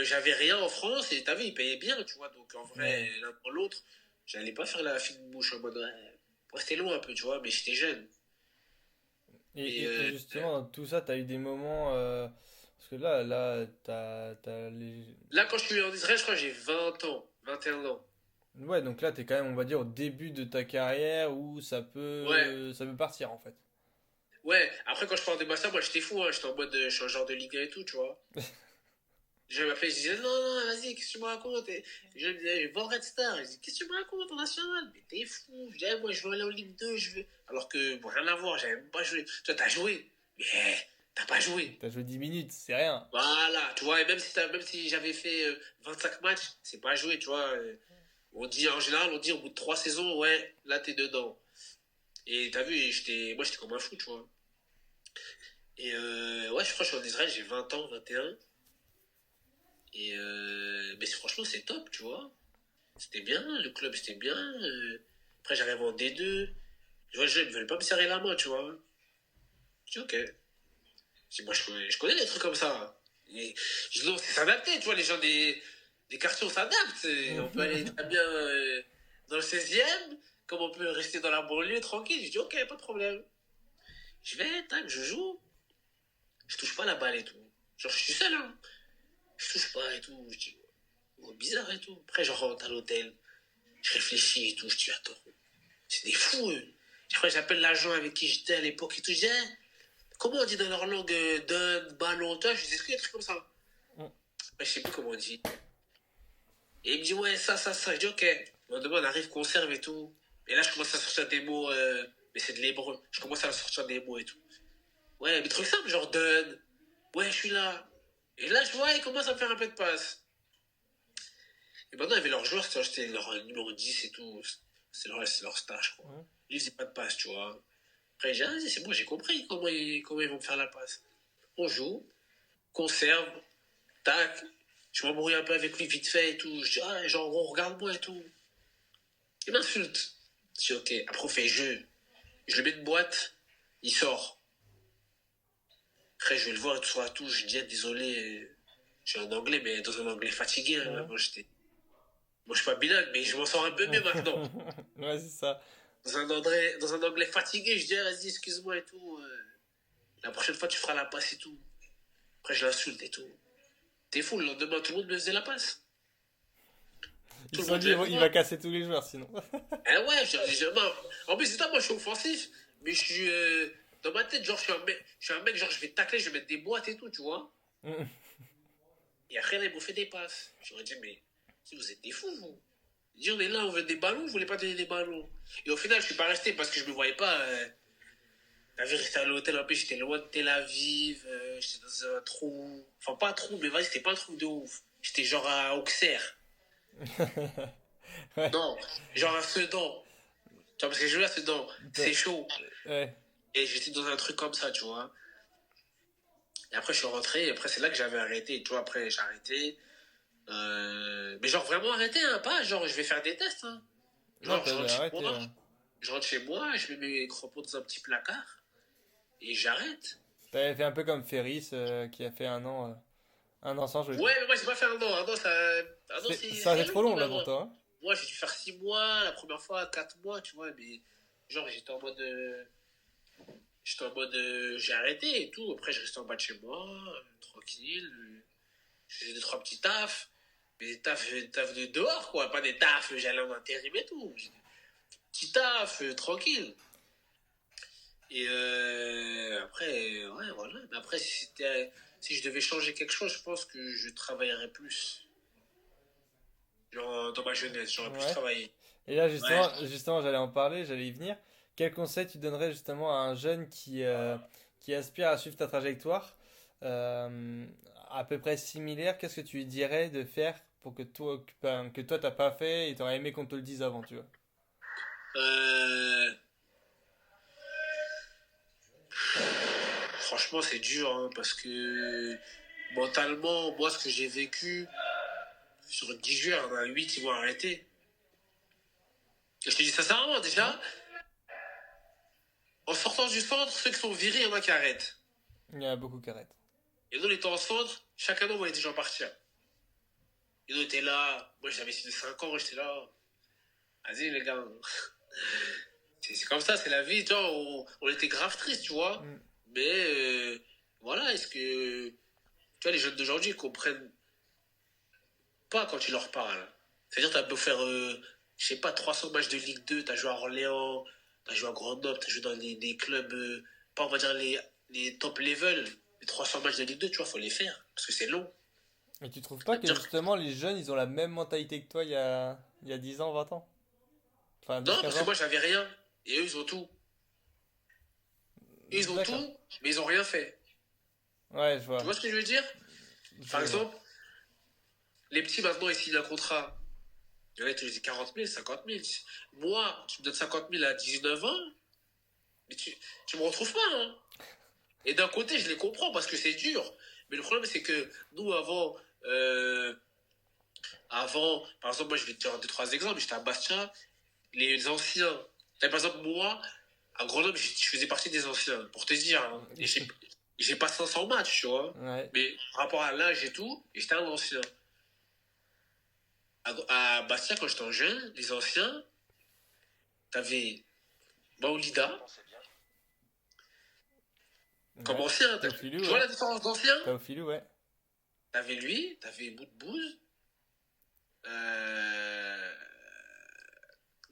j'avais rien en France et t'as vu, ils payaient bien, tu vois. Donc en Ouais. vrai, l'un pour l'autre, j'allais pas faire la fine bouche en mode, ouais, pour rester loin un peu, tu vois, mais j'étais jeune. Et Et justement, dans tout ça, t'as eu des moments. Parce que là, t'as les. là, quand je suis en Israël, je crois que j'ai 20 ans, 21 ans. Ouais, donc là, t'es quand même, on va dire, au début de ta carrière où Ouais, ça peut partir en fait. ouais. Après, quand je parle de Bassa, moi j'étais fou, hein. J'étais en mode, je suis un genre de Ligue 1 et tout, tu vois. Je m'appelais, je disais, non, non, vas-y, qu'est-ce que tu me racontes? Et je me disais, je vais voir Red Star. Je dis, qu'est-ce que tu me racontes en national? Mais t'es fou. Je dis, ah, moi, je veux aller en Ligue 2, je veux. Alors que, bon, rien à voir, j'avais même pas joué. Toi, t'as joué. Mais, t'as pas joué. T'as joué 10 minutes, c'est rien. Voilà, tu vois, et même si j'avais fait 25 matchs, c'est pas joué, tu vois. On dit, en général, on dit au bout de 3 saisons, ouais, là, t'es dedans. Et t'as vu, moi, j'étais comme un fou, tu vois. Et ouais, je crois que je suis en Israël, j'ai 20 ans, 21. Et mais franchement, c'est top, tu vois. C'était bien, le club c'était bien. Après, j'arrive en D2. Je vois, les gens ils ne veulent pas me serrer la main, tu vois. Je dis, ok. Je dis, moi, je connais des trucs comme ça. Et je dis, non, c'est s'adapter, tu vois. Les gens des quartiers, on s'adapte. On peut aller très bien dans le 16e, comme on peut rester dans la banlieue tranquille. Je dis, ok, pas de problème. Je vais, tac, je joue. Je touche pas la balle et tout. Genre, je suis seul, hein. Je touche pas et tout. Je dis, oh, bizarre et tout. Après, je rentre à l'hôtel. Je réfléchis et tout. Je dis, attends, c'est des fous, eux. Après, j'appelle l'agent avec qui j'étais à l'époque et tout. Je dis, hein, comment on dit dans leur langue donne, ballon, toi? Je dis, est-ce qu'il y a des trucs comme ça? Je sais plus comment on dit. Et il me dit, ouais, ça. Je dis, ok. Bon, demain, on arrive, conserve et tout. Et là, je commence à sortir des mots, mais c'est de l'hébreu. Je commence à sortir des mots et tout. Ouais, des trucs simples, genre donne. Ouais, je suis là. Et là, je vois, ils commencent à me faire un peu de passe. Et maintenant, il y avait leurs joueurs, c'était leur numéro 10 et tout. C'est leur star, je crois. Ils faisaient pas de passe, tu vois. Après, j'ai dit, ah, c'est bon, j'ai compris comment ils vont me faire la passe. On joue, conserve, tac. Je m'embrouille un peu avec lui vite fait et tout. Je dis, ah, genre, regarde-moi et tout. Il m'insulte. Je dis, ok. Après, on fait jeu. je lui mets une boîte, il sort. Après, je vais le voir sur la touche, je dis, désolé, j'ai un anglais, mais dans un anglais fatigué. Hein. Moi, je suis pas bilingue, mais je m'en sors un peu mieux maintenant. Ouais, c'est ça. Dans un anglais fatigué, je dis, vas-y, excuse-moi et tout. La prochaine fois, tu feras la passe et tout. Après, je l'insulte et tout. T'es fou, le lendemain, tout le monde me faisait la passe. Ils se sont dit, il va casser tous les joueurs sinon. Ah ouais, en plus, c'est ça, moi, je suis offensif. Mais je suis. Dans ma tête, genre, je suis un mec, genre, je vais tacler, je vais mettre des boîtes et tout, tu vois. Et après, là, ils m'ont fait des passes. J'aurais dit, mais si vous êtes des fous, vous. Ils disent, on est là, on veut des ballons, vous voulez pas donner des ballons. Et au final, je suis pas resté parce que je me voyais pas. J'avais resté à l'hôtel, en plus, j'étais loin de Tel Aviv, j'étais dans un trou. Enfin, pas un trou, mais vas-y, c'était pas un truc de ouf. J'étais genre à Auxerre. Ouais. Non, genre à Sedan. Tu vois, parce que je vais à Sedan, c'est chaud. Ouais. Et j'étais dans un truc comme ça, tu vois. Et après, je suis rentré, et après, c'est là que j'avais arrêté. Tu vois, après, j'ai arrêté. Mais genre, vraiment arrêté, hein, pas genre, je vais faire des tests, hein. Non, Genre, je rentre chez arrêté. moi, je rentre chez moi, je mets mes crampons dans un petit placard, et j'arrête. T'avais fait un peu comme Ferris qui a fait un an sans jouer. Ouais, mais moi, j'ai pas fait un an. Un an, Ça, c'est trop long quand là même, pour hein. toi. Hein. Moi, j'ai dû faire 6 mois, la première fois, 4 mois, tu vois, mais genre, j'étais en mode, j'ai arrêté et tout. Après, je restais en bas de chez moi, tranquille. Je faisais 2, 3 petits tafs. Mais des tafs de dehors, quoi. Pas des tafs, j'allais en intérim et tout. Petit taf, tranquille. Et après, ouais, voilà. Mais après, si je devais changer quelque chose, je pense que je travaillerais plus. Genre, dans ma jeunesse, j'aurais plus Ouais. travaillé. Et là, justement, j'allais en parler, j'allais y venir. Quel conseil tu donnerais justement à un jeune qui aspire à suivre ta trajectoire à peu près similaire? Qu'est-ce que tu lui dirais de faire pour que toi t'as pas fait et t'aurais aimé qu'on te le dise avant, tu vois? Euh, Franchement, c'est dur, hein, parce que mentalement, moi, ce que j'ai vécu, sur 10 joueurs, il y en a 8 qui vont arrêter. Et je te dis sincèrement, déjà, en sortant du centre, ceux qui sont virés, il y en a qui arrêtent. Il y en a beaucoup qui arrêtent. Et nous, on était en centre, chaque année, on voyait des gens partir. Et nous, on était là, moi, j'avais signé 5 ans, j'étais là. Vas-y, les gars. C'est comme ça, c'est la vie, tu vois, on était grave tristes, tu vois. Mais, voilà, est-ce que, tu vois, les jeunes d'aujourd'hui, ils comprennent pas quand tu leur parles. C'est-à-dire, t'as beau faire, je sais pas, 300 matchs de Ligue 2, t'as joué à Orléans, t'as joué à Grenoble, t'as joué dans des clubs, pas on va dire les top level, les 300 matchs de Ligue 2, tu vois, faut les faire, parce que c'est long. Et tu trouves pas que justement les jeunes ils ont la même mentalité que toi il y a 10 ans, 20 ans? Enfin, 10, Non, 15 parce que ans? moi, j'avais rien, et eux, ils ont tout. Ils ont D'accord. tout, mais ils ont rien fait. Ouais, je vois. Tu vois ce que je veux dire? Je Par vois. exemple, les petits, maintenant, ils signent un contrat. Il y en a qui te disent 40 000, 50 000. Moi, tu me donnes 50 000 à 19 ans, mais tu me retrouves pas, hein. Et d'un côté, je les comprends parce que c'est dur. Mais le problème, c'est que nous, par exemple, moi, je vais te dire 2, 3 exemples. J'étais à Bastia, les anciens. Par exemple, moi, à Grenoble, je faisais partie des anciens, pour te dire. Hein. Et j'ai pas 500 matchs, tu vois. Ouais. Mais par rapport à l'âge et tout, et j'étais un ancien. À Bastia, quand j'étais en jeune, les anciens, t'avais Maoulida, comme Ouais. ancien. Théophilou, Tu vois ouais. la différence d'ancien? Théophilou, ouais. T'avais lui, t'avais Boudbouz.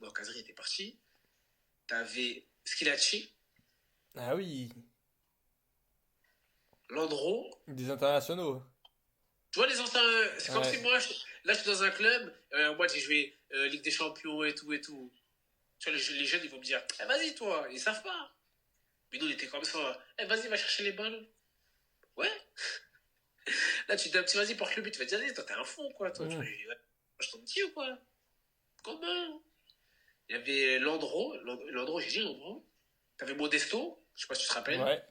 Non, Kazri était parti. T'avais Skilacci, Ah oui, Landreau. des internationaux. Tu vois les anciens, c'est comme Ouais. si moi, là je suis dans un club, moi j'ai joué Ligue des Champions et tout et tout. Tu vois, les jeunes ils vont me dire, eh, vas-y toi, ils savent pas. Mais nous on était comme ça, eh, vas-y va chercher les ballons. Ouais. Là tu dis un petit vas-y porte le but, tu vas te dire, vas-y, toi t'es un fond quoi. Toi. Tu vois, ouais, moi, je t'en dis ou quoi? Comment? Il y avait Landreau, j'ai dit Landreau. T'avais Modesto, je sais pas si tu te rappelles. Ouais.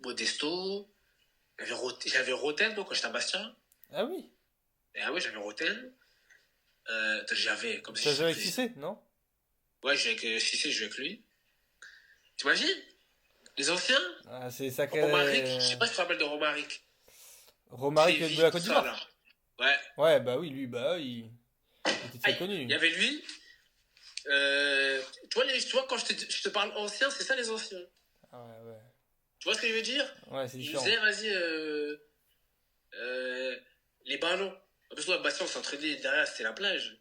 Modesto. J'avais Roten, moi, quand j'étais à Bastia. Ah oui. Ah ouais, j'avais Roten. J'avais, comme si Ça jouait avec j'étais- Cissé, non? Ouais, je jouais avec Cissé, je jouais avec lui. T'imagines? Les anciens? Ah, c'est sacré. Romaric, je sais pas si tu te rappelles de Romaric. Romaric de la Côte tout ça, d'Ivoire. là. Ouais. Ouais, bah oui, lui, bah il était Ah, très connu. il y avait lui. Tu vois, quand je te parle ancien, c'est ça les anciens. Ah ouais, ouais. Tu vois ce que je veux dire? Ouais, c'est Il différent. disait, vas-y, les ballons. En plus, moi, Bastien, on s'entraînait derrière, c'était la plage.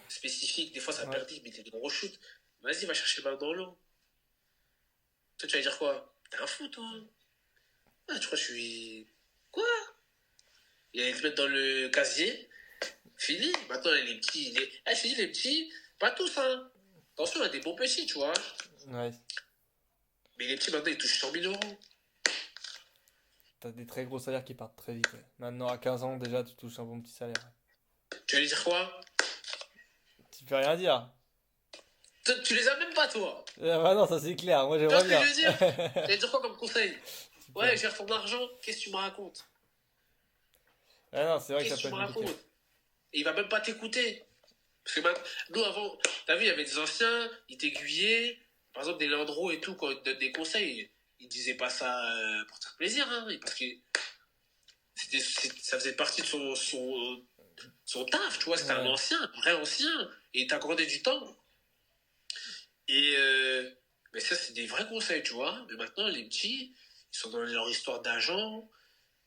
Spécifique, des fois ça Ouais. perdait, il mettait des gros shoots. Vas-y, va chercher le ballon dans l'eau. Toi, tu vas dire quoi? T'es un fou, toi. Ah, tu crois que je suis. Quoi? Il allait te mettre dans le casier. Fini. Maintenant, les petits. je te dis, les petits, pas tous, hein. Attention, il y a des bons petits, tu vois. Ouais. Mais les petits, maintenant, ils touchent 100 000 euros. T'as des très gros salaires qui partent très vite. Ouais. Maintenant, à 15 ans, déjà, tu touches un bon petit salaire. Tu vas lui dire quoi? Tu peux rien dire. Tu les as même pas, toi. Ah bah non, ça c'est clair. Moi, Tu vois j'aimerais ce que bien. je veux dire? Tu vas lui dire quoi comme conseil? Super. Ouais, je gère ton argent. Qu'est-ce que tu me racontes? Ah non, c'est vrai que Qu'est-ce ça que peut tu me être compliqué. racontes? Et il va même pas t'écouter. Parce que nous, avant, t'as vu, il y avait des anciens, ils t'aiguillaient. Par exemple, des Landreau et tout, quand ils te donnent des conseils, ils disaient pas ça pour te faire plaisir, hein. Parce que ça faisait partie de son taf, tu vois. C'était un Ouais. ancien, un vrai ancien. Et il t'accordait du temps. Et mais ça, c'est des vrais conseils, tu vois. Mais maintenant, les petits, ils sont dans leur histoire d'agent,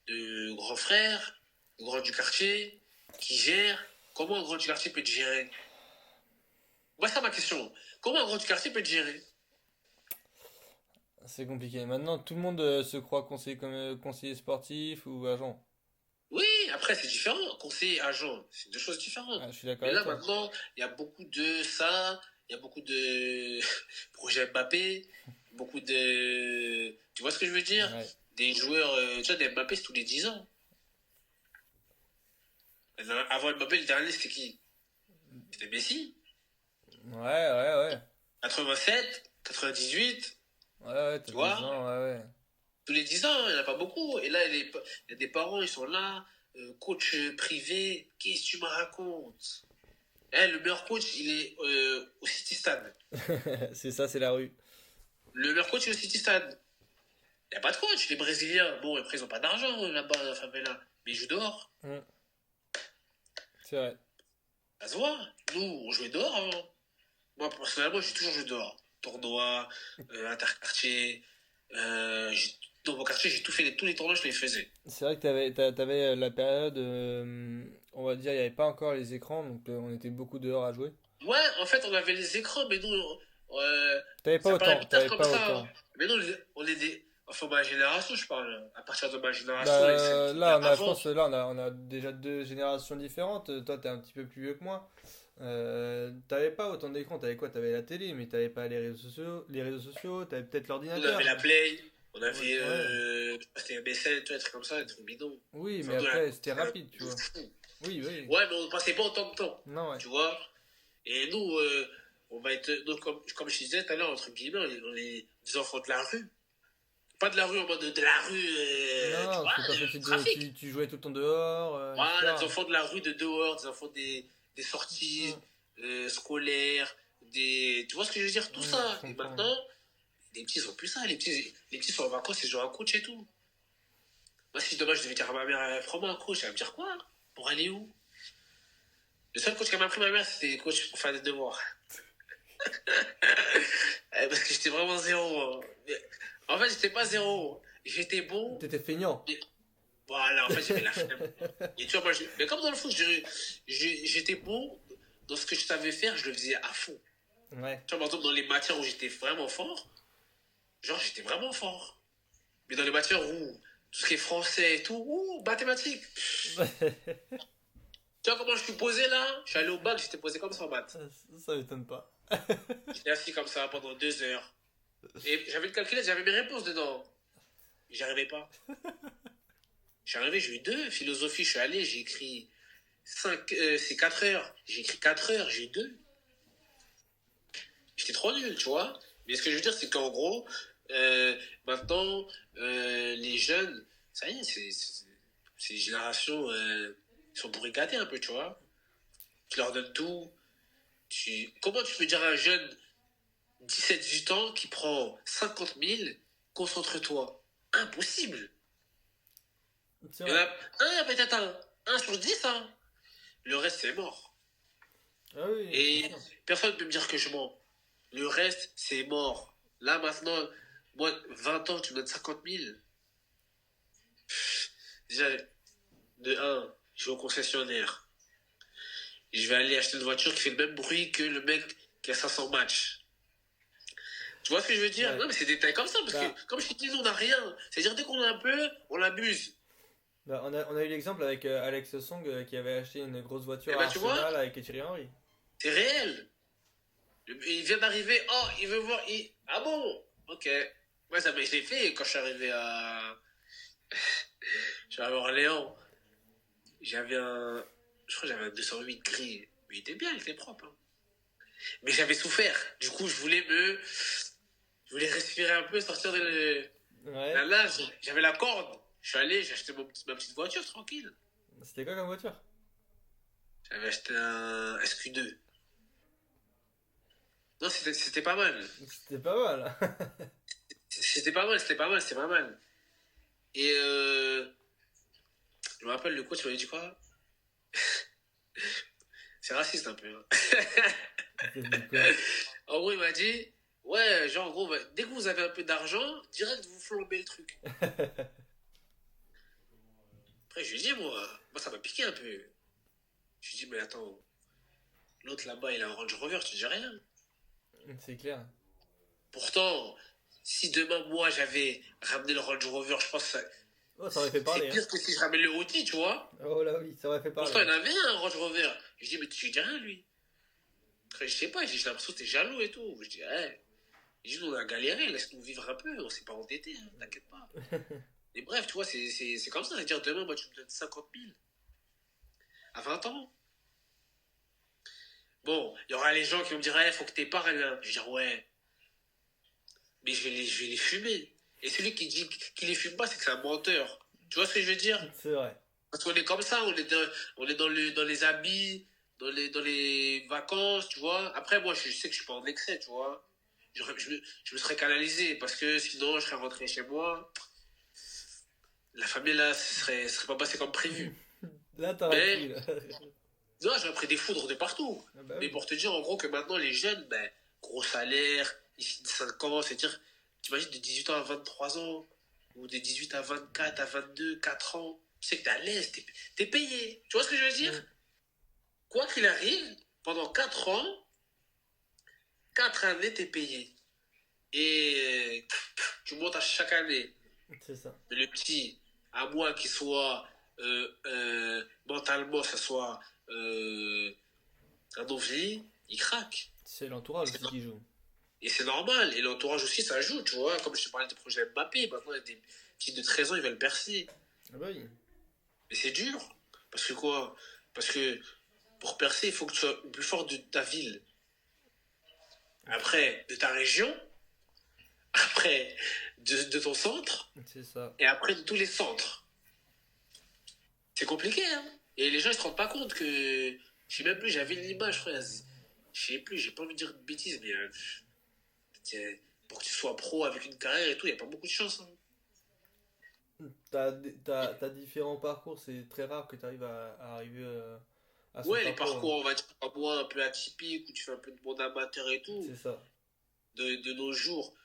de grand frère, de grand du quartier, qui gère. Comment un grand du quartier peut te gérer? Moi, c'est ça ma question. Comment un grand du quartier peut te gérer? C'est compliqué. Maintenant, tout le monde se croit conseiller comme conseiller sportif ou agent. Oui, après, c'est différent. Conseiller, agent, c'est deux choses différentes. Ah, je suis d'accord Mais avec là, toi. maintenant, il y a beaucoup de ça, il y a beaucoup de projets Mbappé, beaucoup de. Tu vois ce que je veux dire? Ouais. Des joueurs, tu vois, des Mbappé, c'est tous les 10 ans. Avant Mbappé, le dernier, c'était qui? C'était Messi. Ouais, ouais. 87, 98, Ouais, ouais, t'as tu vois? 10 ans, ouais, ouais. Tous les 10 ans, il n'y en a pas beaucoup. Et là, il y a des parents, ils sont là, coach privé, qu'est-ce que tu me racontes? Le meilleur coach, il est au City Stade. C'est ça, c'est la rue. Le meilleur coach, il est au City Stade. Il n'y a pas de coach. Les Brésiliens, bon, après, ils n'ont pas d'argent là-bas, dans la favela. Mais ils jouent dehors. C'est vrai. Ça se voit. Nous, on jouait dehors avant. Moi, personnellement, j'ai toujours joué dehors. Tournoi, interquartier. Dans mon quartier, j'ai tout fait. Tous les tournois, je les faisais. C'est vrai que t'avais la période, on va dire, il n'y avait pas encore les écrans, donc on était beaucoup dehors à jouer. Ouais, en fait, on avait les écrans, mais nous, T'avais pas ça paraît autant, bizarre t'avais comme pas ça. autant. Mais nous, on est des. Enfin, ma génération, je parle. À partir de ma génération et celle Bah, qui là, vient je avant. pense, là, on a déjà deux générations différentes. Toi, t'es un petit peu plus vieux que moi. T'avais pas autant d'écrans, t'avais quoi? T'avais la télé, mais t'avais pas les réseaux sociaux, t'avais peut-être On l'ordinateur. avait la Play, on avait. Ouais. C'était un BSN, des trucs comme ça, des trucs bidons. Oui, Enfin, mais nous, après, c'était la- rapide, tu vois. Oui, oui. Ouais, mais on passait pas autant de temps, Non, ouais. tu vois. Et nous, on va être. Donc, comme je disais tout à l'heure, entre guillemets, on est des enfants de la rue. Pas de la rue en mode de la rue, tu Non, vois, c'est pas facile trafic. tu jouais tout le temps dehors, Voilà, des etc. enfants de la rue de dehors, des enfants des sorties scolaires, tu vois ce que je veux dire, tout Je ça. Et comprends. maintenant, les petits ils ont plus ça, les petits sont en vacances, ils ont un coach et tout. Moi, si demain je devais dire à ma mère, prends-moi un coach, elle va me dire quoi? Pour aller où? Le seul coach qu'elle m'a pris ma mère, c'était le coach pour faire des devoirs. Parce que j'étais vraiment zéro. Hein. En fait, j'étais pas zéro. J'étais bon. T'étais feignant. Voilà, en fait, j'avais la flemme. Et tu vois, mais comme dans le foot, j'étais bon dans ce que je savais faire, je le faisais à fond. Ouais. Tu vois, par exemple, dans les matières où j'étais vraiment fort, genre, j'étais vraiment fort. Mais dans les matières où tout ce qui est français et tout, mathématiques. Tu vois comment je suis posé là? Je suis allé au bac, j'étais posé comme ça en maths. Ça m'étonne pas. J'étais assis comme ça pendant 2 heures. Et j'avais le calculateur, j'avais mes réponses dedans. J'y arrivais pas. Je suis arrivé, j'ai eu 2. Philosophie, je suis allé, j'ai écrit 5, c'est 4 heures. J'ai écrit 4 heures, j'ai eu 2. J'étais trop nul, tu vois. Mais ce que je veux dire, c'est qu'en gros, maintenant, les jeunes, ça y est, c'est une génération, ils sont pour gâter un peu, tu vois. Tu leur donnes tout. Comment tu peux dire à un jeune, 17-18 ans qui prend 50 000, concentre-toi. Impossible. Il y en a peut-être un sur 10, hein. Le reste, c'est mort. Ah oui, et personne ne peut me dire que je mens. Le reste, c'est mort. Là, maintenant, moi, 20 ans, tu me donnes 50 000. Déjà, de 1, je vais au concessionnaire. Je vais aller acheter une voiture qui fait le même bruit que le mec qui a 500 matchs. Tu vois ce que je veux dire? Ouais. Non, mais c'est des détails comme ça, parce que, comme je te dis, nous, on n'a rien. C'est-à-dire, dès qu'on a un peu, on l'abuse. On a eu l'exemple avec Alex Song qui avait acheté une grosse voiture à Arsenal, tu vois, avec Thierry Henry. C'est réel. Il vient d'arriver, il veut voir. Ah bon? Ok. Ouais, ça, mais je l'ai fait quand je suis arrivé à. Je suis arrivé à Orléans. J'avais un. Je crois que j'avais un 208 gris. Mais il était bien, il était propre. Hein. Mais j'avais souffert. Du coup, je voulais respirer un peu, sortir de la nage. J'avais la corde. Je suis allé, j'ai acheté ma petite voiture tranquille. C'était quoi comme voiture? J'avais acheté un SQ2. Non, c'était pas mal. C'était pas mal. C'était pas mal. Et je me rappelle, le coach m'avait dit quoi? C'est raciste un peu. Hein. En gros, il m'a dit, ouais, genre, en gros, dès que vous avez un peu d'argent, direct, vous flambez le truc. Après, je lui ai dit, moi, ça m'a piqué un peu. Je lui ai dit, mais attends, l'autre là-bas, il a un Range Rover, tu dis rien. C'est clair. Pourtant, si demain, moi, j'avais ramené le Range Rover, je pense que ça aurait fait parler. C'est pire que si je ramène le Audi, tu vois. Oh là oui, ça aurait fait parler. Pourtant, il y en avait un Range Rover. Je dis, mais tu dis rien, lui. Après, je sais pas, j'ai l'impression que t'es jaloux et tout. Je dis, hey. Je dis, nous, on a galéré, laisse-nous vivre un peu, on s'est pas endetté, hein, t'inquiète pas. Et bref, tu vois, c'est comme ça, c'est-à-dire, demain, moi, tu me donnes 50 000. À 20 ans. Bon, il y aura les gens qui vont me dire, hey, faut que t'épargnes. Hein. Je vais dire, ouais. Mais je vais les fumer. Et celui qui dit qu'il les fume pas, c'est que c'est un menteur. Tu vois ce que je veux dire? C'est vrai. Parce qu'on est comme ça, on est dans les habits, dans les vacances, tu vois. Après, moi, je sais que je suis pas en excès, tu vois. Je me serais canalisé, parce que sinon, je serais rentré chez moi. La famille, là, serait pas passé comme prévu. Là, t'aurais pris, là. Non, j'aurais pris des foudres de partout. Ah bah oui. Mais pour te dire, en gros, que maintenant, les jeunes, gros salaire, ici, 5 ans, c'est-à-dire, t'imagines, de 18 ans à 23 ans, ou de 18 à 24, à 22, 4 ans, tu sais que t'es à l'aise, t'es payé. Tu vois ce que je veux dire? Quoi qu'il arrive, pendant 4 ans, 4 années, t'es payé. Et tu montes à chaque année. C'est ça. Mais le petit, à moins qu'il soit mentalement, ça soit un ovni, il craque. C'est l'entourage aussi qui joue. Et c'est normal. Et l'entourage aussi, ça joue, tu vois. Comme je te parlais des projets Mbappé, maintenant, il y a des petits de 13 ans, ils veulent percer. Ah bah oui. Mais c'est dur. Parce que quoi? Parce que pour percer, il faut que tu sois le plus fort de ta ville. Après, de ta région. Après, de ton centre. C'est ça. Et après, de tous les centres. C'est compliqué, hein. Et les gens, ils se rendent pas compte que... Je sais même plus, j'avais une image, frère. Je sais plus, j'ai pas envie de dire de bêtises, mais... pour que tu sois pro avec une carrière et tout, il n'y a pas beaucoup de chance. Hein. T'as différents parcours, c'est très rare que tu arrives à arriver à ce ouais, les parcours, on va dire, un peu atypiques, où tu fais un peu de monde amateur et tout. C'est ça. De nos jours,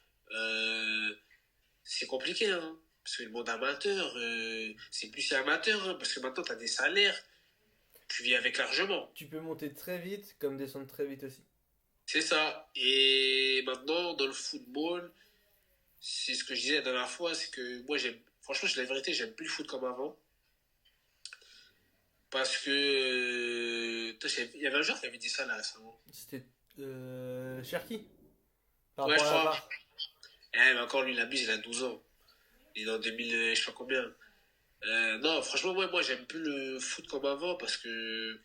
c'est compliqué, hein. Parce que le monde amateur, c'est plus si amateur, hein, parce que maintenant, tu as des salaires, tu vis avec largement. Tu peux monter très vite, comme descendre très vite aussi. C'est ça. Et maintenant, dans le football, c'est ce que je disais la dernière fois, c'est que moi, franchement, c'est la vérité, j'aime plus le foot comme avant. Parce que... il y avait un joueur qui avait dit ça là récemment. C'était Cherki. Ouais, je crois. Mais encore, lui, il abuse, il a 12 ans. Il est en 2000, je sais pas combien. Non, franchement, moi, j'aime plus le foot comme avant parce que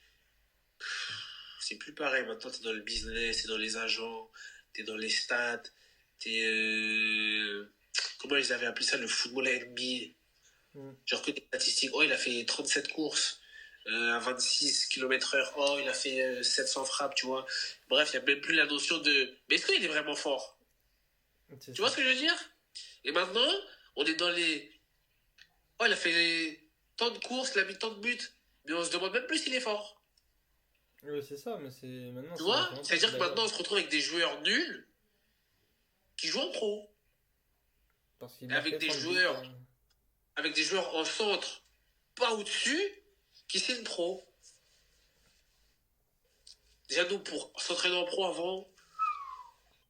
c'est plus pareil. Maintenant, t'es dans le business, t'es dans les agents, t'es dans les stats, t'es... Comment ils avaient appelé ça, le football NBA. Genre que des statistiques. Oh, il a fait 37 courses. à 26 km/h. Oh, il a fait 700 frappes, tu vois. Bref, il n'y a même plus la notion de... Mais est-ce qu'il est vraiment fort? Tu vois ce que je veux dire? Et maintenant, on est dans les... Oh, il a fait tant de courses, il a mis tant de buts. Mais on se demande même plus s'il est fort. Oui, c'est ça, mais c'est maintenant. Tu vois? C'est-à-dire que maintenant, on se retrouve avec des joueurs nuls qui jouent en pro. Avec des joueurs... Avec des joueurs en centre, pas au-dessus, qui signent pro. Déjà, nous, pour s'entraîner en pro avant,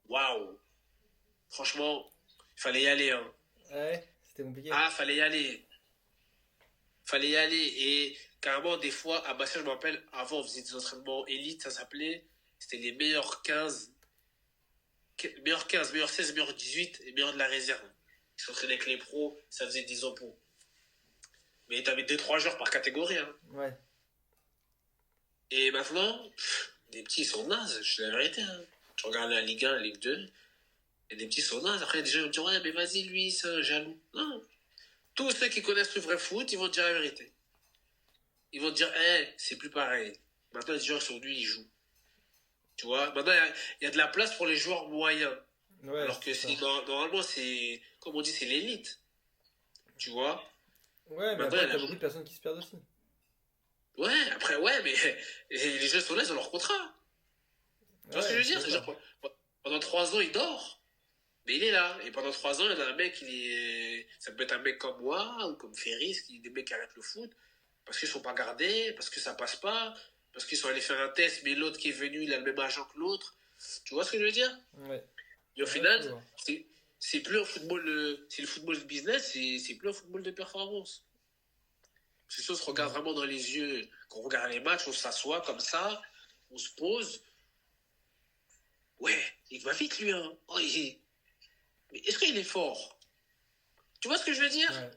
waouh! Franchement, il fallait y aller. Hein. Ouais, c'était compliqué. Ah, fallait y aller. Fallait y aller. Et carrément, des fois, à Bastia, je me rappelle, avant, on faisait des entraînements élites, ça s'appelait. C'était les meilleurs 15, meilleurs 15, meilleurs 16, meilleurs 18 et meilleurs de la réserve. Ils s'entraînaient avec les pros, ça faisait 10 ans pour. Mais t'avais 2-3 joueurs par catégorie. Hein. Ouais. Et maintenant, des petits, ils sont nazes, je dis la vérité. Hein. Tu regardes la Ligue 1, la Ligue 2, et des petits sont nazes. Après, il y a des gens qui vont dire, ouais, mais vas-y, lui, c'est un jaloux. Non. Tous ceux qui connaissent le vrai foot, ils vont te dire la vérité. Ils vont te dire, c'est plus pareil. Maintenant, les joueurs sur lui, ils jouent. Tu vois, maintenant, il y a de la place pour les joueurs moyens. Ouais, alors que normalement, c'est, comme on dit, c'est l'élite. Tu vois. Ouais, mais après, il y a beaucoup de personnes qui se perdent aussi. Ouais, après, mais les jeunes sont là, ils ont leur contrat. Tu vois ce que je veux dire? C'est-à-dire, pendant 3 ans, il dort. Mais il est là. Et pendant 3 ans, il y en a un mec, ça peut être un mec comme moi, ou comme Ferris, des mecs qui arrêtent le foot, parce qu'ils ne sont pas gardés, parce que ça passe pas, parce qu'ils sont allés faire un test, mais l'autre qui est venu, il a le même agent que l'autre. Tu vois ce que je veux dire? Ouais. Et au final, c'est plus un football, c'est le football de business, c'est plus un football de performance. C'est ça, on se regarde vraiment dans les yeux. Quand on regarde les matchs, on s'assoit comme ça, on se pose. Ouais, il va vite lui, hein. Oh, mais est-ce qu'il est fort? Tu vois ce que je veux dire? Ouais.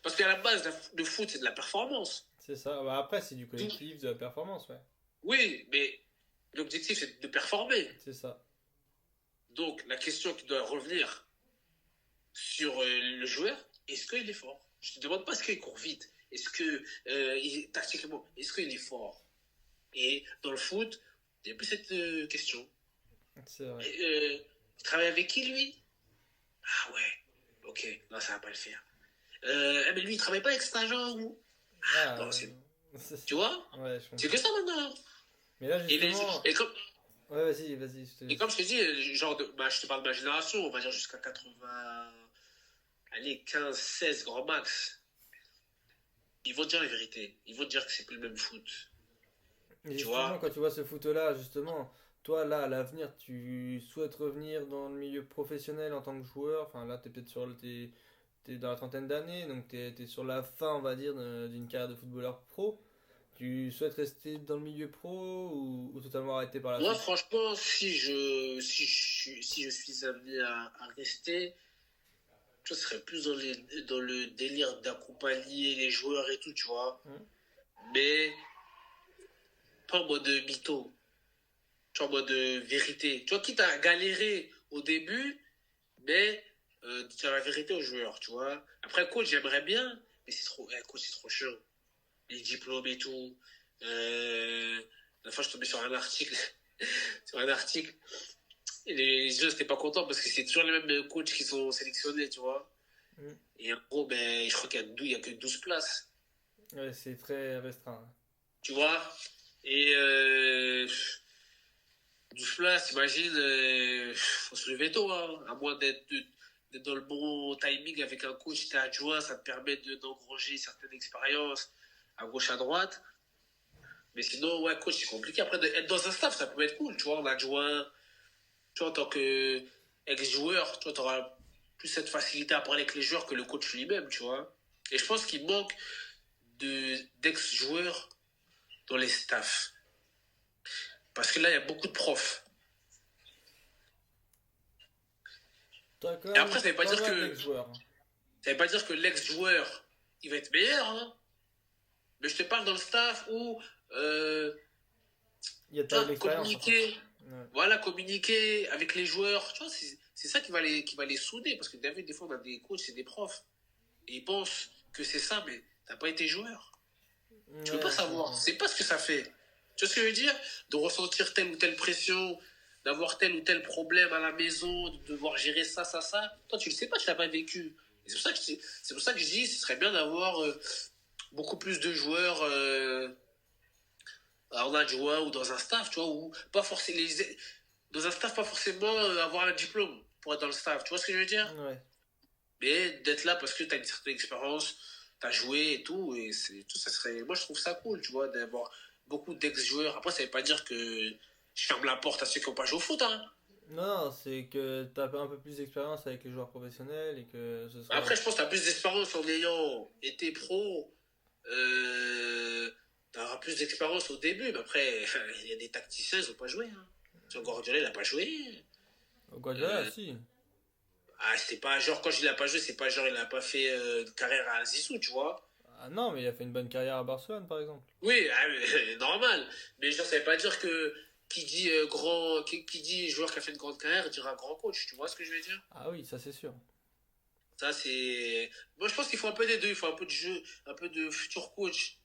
Parce qu'à la base, le foot, c'est de la performance. C'est ça. Bah après, c'est du collectif, de la performance, ouais. Oui, mais l'objectif, c'est de performer. C'est ça. Donc, la question qui doit revenir sur le joueur, est-ce qu'il est fort? Je ne te demande pas est-ce qu'il court vite. Est-ce que, tactiquement, est-ce qu'il est fort? Et dans le foot, il n'y a plus cette question. C'est vrai. Il travaille avec qui, lui? Ah ouais, ok, non, ça va pas le faire. Mais lui, il travaille pas avec cet agent ou? Non, tu vois? Ouais, c'est que ça maintenant. Mais là, justement... Et comme... Ouais, vas-y. Et comme je te dis, genre, je te parle de ma génération, on va dire jusqu'à 80... Allez, 15, 16, grand max. Ils vont te dire la vérité. Ils vont te dire que c'est plus le même foot. Mais justement, quand tu vois ce foot-là, justement... Toi, là, à l'avenir, tu souhaites revenir dans le milieu professionnel en tant que joueur. Enfin, là, t'es peut-être t'es dans la trentaine d'années, donc t'es sur la fin, on va dire, d'une carrière de footballeur pro. Tu souhaites rester dans le milieu pro ou totalement arrêter par la suite? Moi, franchement, si je suis amené à rester, je serais plus dans le délire d'accompagner les joueurs et tout, tu vois. Mais pas en mode mytho. Tu vois, en mode vérité. Tu vois, quitte à galérer au début, mais dire la vérité aux joueurs, tu vois. Après, coach, j'aimerais bien, mais coach, c'est trop chiant. Les diplômes et tout. La fois, je tombais sur un article. Et les jeunes n'étaient pas contents parce que c'est toujours les mêmes coachs qui sont sélectionnés, tu vois. Et en gros, je crois qu'il y a que 12 places. Ouais, c'est très restreint. Tu vois. Et 12 places, t'imagines, faut se lever tôt, hein, à moins d'être dans le bon timing avec un coach, t'es adjoint, ça te permet d'engranger certaines expériences à gauche, à droite. Mais sinon, ouais, coach, c'est compliqué. Après, être dans un staff, ça peut être cool, tu vois, en adjoint, tu vois, en tant qu'ex-joueur, tu vois, t'auras plus cette facilité à parler avec les joueurs que le coach lui-même, tu vois. Et je pense qu'il manque d'ex-joueurs dans les staffs. Parce que là, il y a beaucoup de profs. Et après, ça ne veut pas dire que l'ex-joueur, il va être meilleur. Hein. Mais je te parle dans le staff où il y a communiquer, communiquer avec les joueurs. Tu vois, c'est ça qui va les souder. Parce que des fois, on a des coachs, c'est des profs. Et ils pensent que c'est ça, mais tu n'as pas été joueur. Tu peux pas savoir. C'est pas ce que ça fait. Tu vois ce que je veux dire? De ressentir telle ou telle pression, d'avoir tel ou tel problème à la maison, de devoir gérer ça, ça, ça. Toi, tu le sais pas, tu l'as pas vécu. Et c'est pour ça que je dis, ce serait bien d'avoir beaucoup plus de joueurs en adjoint ou dans un staff, tu vois, ou pas forcément dans un staff, pas forcément avoir un diplôme pour être dans le staff. Tu vois ce que je veux dire? Ouais. Mais d'être là parce que tu as une certaine expérience, tu as joué et tout, et tout ça serait. Moi, je trouve ça cool, tu vois, d'avoir beaucoup d'ex-joueurs. Après, ça veut pas dire que je ferme la porte à ceux qui n'ont pas joué au foot, hein. Non, c'est que tu as un peu plus d'expérience avec les joueurs professionnels et que ce sera... Après, je pense que tu as plus d'expérience en ayant été pro. Tu auras plus d'expérience au début, mais après, il y a des tacticiens, ils n'ont pas joué. Hein. Jean Guardiola, il n'a pas joué. Guardiola, si. Ah, c'était pas genre, quand il n'a pas joué, c'est pas genre, il n'a pas fait de carrière à Zizou, tu vois. Ah non, mais il a fait une bonne carrière à Barcelone, par exemple. Oui, normal. Mais genre, ça veut pas dire que qui dit qui dit joueur qui a fait une grande carrière dira grand coach. Tu vois ce que je veux dire? Ah oui, ça c'est sûr. Ça, c'est. Moi, je pense qu'il faut un peu des deux. Il faut un peu de jeu, un peu de futur coach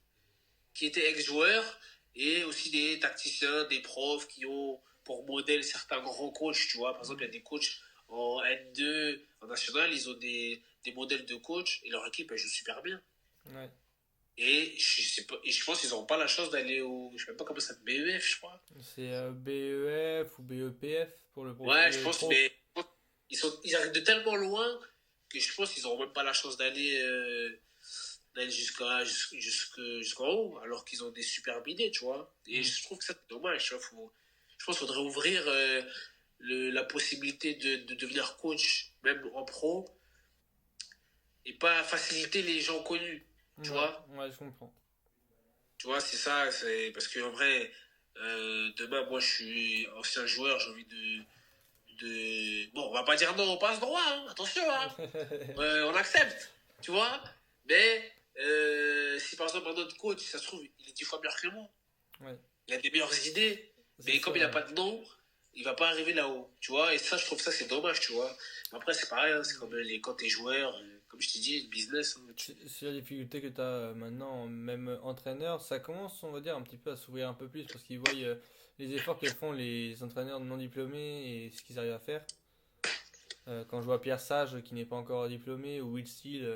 qui étaient ex-joueurs et aussi des tacticiens, des profs qui ont pour modèle certains grands coachs. Tu vois, par exemple, il y a des coachs en N2, en national, ils ont des modèles de coach et leur équipe, elle joue super bien. Ouais. Et je pense qu'ils n'auront pas la chance d'aller au. Je sais même pas comment ça s'appelle, BEF, je crois. C'est BEF ou BEPF pour le Ouais, je pense, mais ils arrivent de tellement loin que je pense qu'ils n'auront même pas la chance d'aller jusqu'en haut, alors qu'ils ont des superbes idées, tu vois. Et je trouve que ça, c'est dommage, tu vois. Je pense qu'il faudrait ouvrir la possibilité de devenir coach, même en pro, et pas faciliter les gens connus. Tu vois? Ouais, je comprends. Tu vois, c'est ça, c'est parce qu'en vrai, demain, moi, je suis ancien joueur, j'ai envie Bon, on va pas dire non, on passe droit, hein, attention, hein. On accepte, tu vois. Mais si par exemple un autre coach, ça se trouve, il est 10 fois meilleur que moi. Ouais. Il a des meilleures idées, mais comme il n'a pas de nom, il va pas arriver là-haut, tu vois. Et ça, je trouve ça, c'est dommage, tu vois. Mais après, c'est pareil, hein, c'est comme quand t'es joueur, comme je t'ai dit, le business. Hein, C'est la difficulté que tu as maintenant, même entraîneur, ça commence, on va dire, un petit peu à s'ouvrir un peu plus parce qu'ils voient les efforts que font les entraîneurs non diplômés et ce qu'ils arrivent à faire. Quand je vois Pierre Sage qui n'est pas encore diplômé ou Will Steele,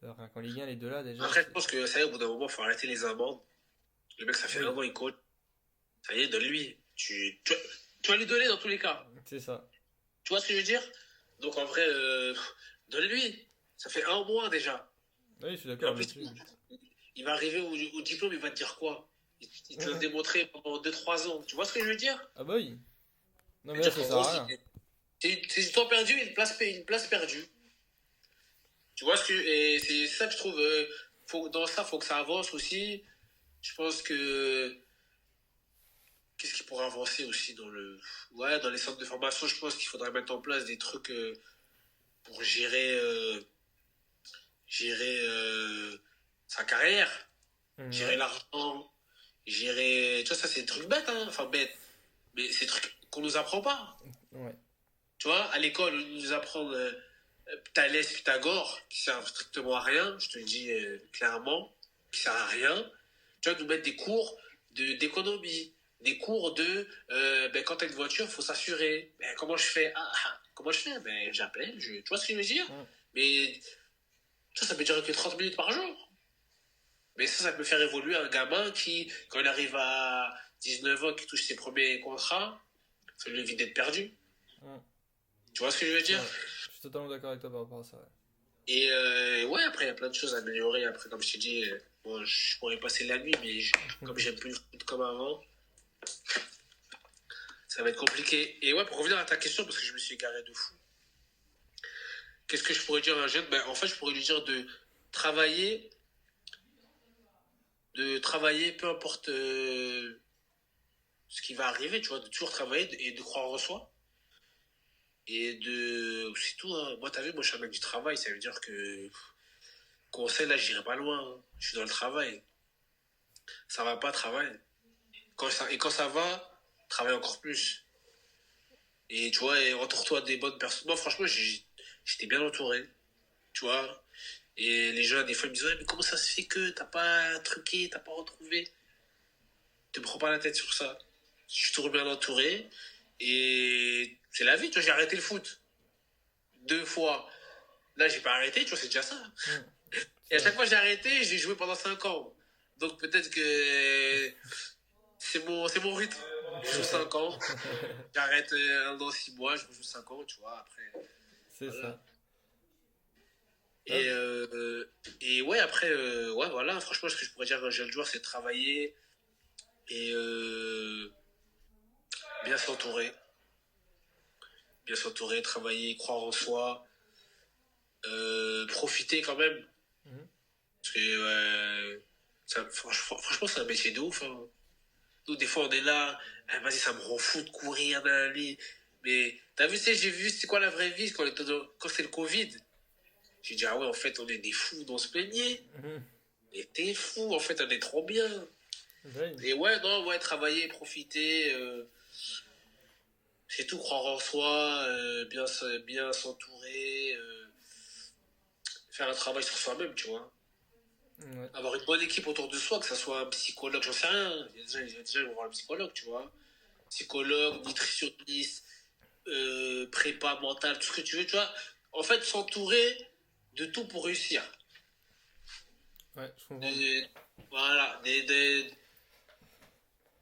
rien qu'en Ligue 1, les deux là déjà. Après, je pense que ça y est, au bout d'un moment, il faut arrêter les amendes. Le mec, ça fait un an, il coach. Ça y est, donne-lui. Tu vas lui donner dans tous les cas. C'est ça. Tu vois ce que je veux dire? Donc en vrai, donne-lui. Ça fait un mois déjà. Oui, je suis d'accord. Il va arriver au diplôme, il va te dire quoi? Il te l'a démontré pendant 2-3 ans. Tu vois ce que je veux dire? Ah bah oui. Non mais là, ça sert à rien. C'est du temps perdu et une place perdue. Tu vois ce que... Et c'est ça que je trouve... dans ça, il faut que ça avance aussi. Je pense que... Qu'est-ce qui pourrait avancer aussi dans dans les centres de formation, je pense qu'il faudrait mettre en place des trucs pour gérer sa carrière, gérer l'argent, gérer... Tu vois, ça, c'est des trucs bêtes, hein. Enfin, bêtes. Mais c'est des trucs qu'on nous apprend pas. Ouais. Tu vois, à l'école, on nous apprend Thalès, Pythagore, qui servent strictement à rien, je te le dis clairement, qui servent à rien. Tu vois, nous mettre des cours d'économie, des cours quand t'as une voiture, il faut s'assurer. Ben, comment je fais? Comment je fais? Ben, j'appelle, tu vois ce que je veux dire? Mais ça peut durer que 30 minutes par jour. Mais ça peut faire évoluer un gamin qui, quand il arrive à 19 ans, qui touche ses premiers contrats, ça lui évite d'être perdu. Tu vois ce que je veux dire? Je suis totalement d'accord avec toi par rapport à ça. Ouais. Et après, il y a plein de choses à améliorer. Après, comme je t'ai dit, je pourrais passer la nuit, mais comme j'aime plus le foot comme avant, ça va être compliqué. Et pour revenir à ta question, parce que je me suis égaré de fou. Qu'est-ce que je pourrais dire à un jeune? En fait, je pourrais lui dire de travailler, peu importe ce qui va arriver, tu vois, de toujours travailler et de croire en soi. Et c'est tout, hein. Moi, t'as vu, moi, je suis un mec du travail, ça veut dire que conseil, là, j'irai pas loin, hein. Je suis dans le travail. Ça va pas, travail. Quand ça va, travaille encore plus. Et tu vois, entoure-toi des bonnes personnes. Moi, franchement, j'étais bien entouré. Tu vois. Et les gens, des fois, ils me disent, ouais, mais comment ça se fait que t'as pas truqué, t'as pas retrouvé? Te prends pas la tête sur ça. Je suis toujours bien entouré. Et c'est la vie, tu vois, j'ai arrêté le foot 2 fois. Là, j'ai pas arrêté, tu vois, c'est déjà ça. Et à chaque fois que j'ai arrêté, j'ai joué pendant 5 ans. Donc peut-être que c'est mon rythme. Je joue 5 ans. J'arrête un an, 6 mois, je joue 5 ans, tu vois, après. C'est Voilà. ça. Et ouais, après, ouais, voilà, franchement, ce que je pourrais dire à un jeune joueur, c'est de travailler et bien s'entourer. Bien s'entourer, travailler, croire en soi, profiter quand même. Mhm. Parce que, franchement, c'est un métier de ouf. Hein. Nous, des fois, on est là, ah, vas-y, ça me rend fou de courir dans la vie. Mais t'as vu, j'ai vu, c'est quoi la vraie vie quand c'était le Covid. J'ai dit, ah ouais, en fait, on est des fous, on se plaignait. Mhm. Mais t'es fou, en fait, on est trop bien. Ouais. Et ouais, non, ouais, travailler, profiter, c'est tout, croire en soi, bien s'entourer, faire un travail sur soi-même, tu vois. Ouais. Avoir une bonne équipe autour de soi, que ça soit un psychologue, j'en sais rien. Il y a déjà ils vont voir un psychologue, tu vois. Psychologue, nutritionniste, prépa mentale, tout ce que tu veux, tu vois. En fait, s'entourer de tout pour réussir. Ouais, je comprends. Voilà,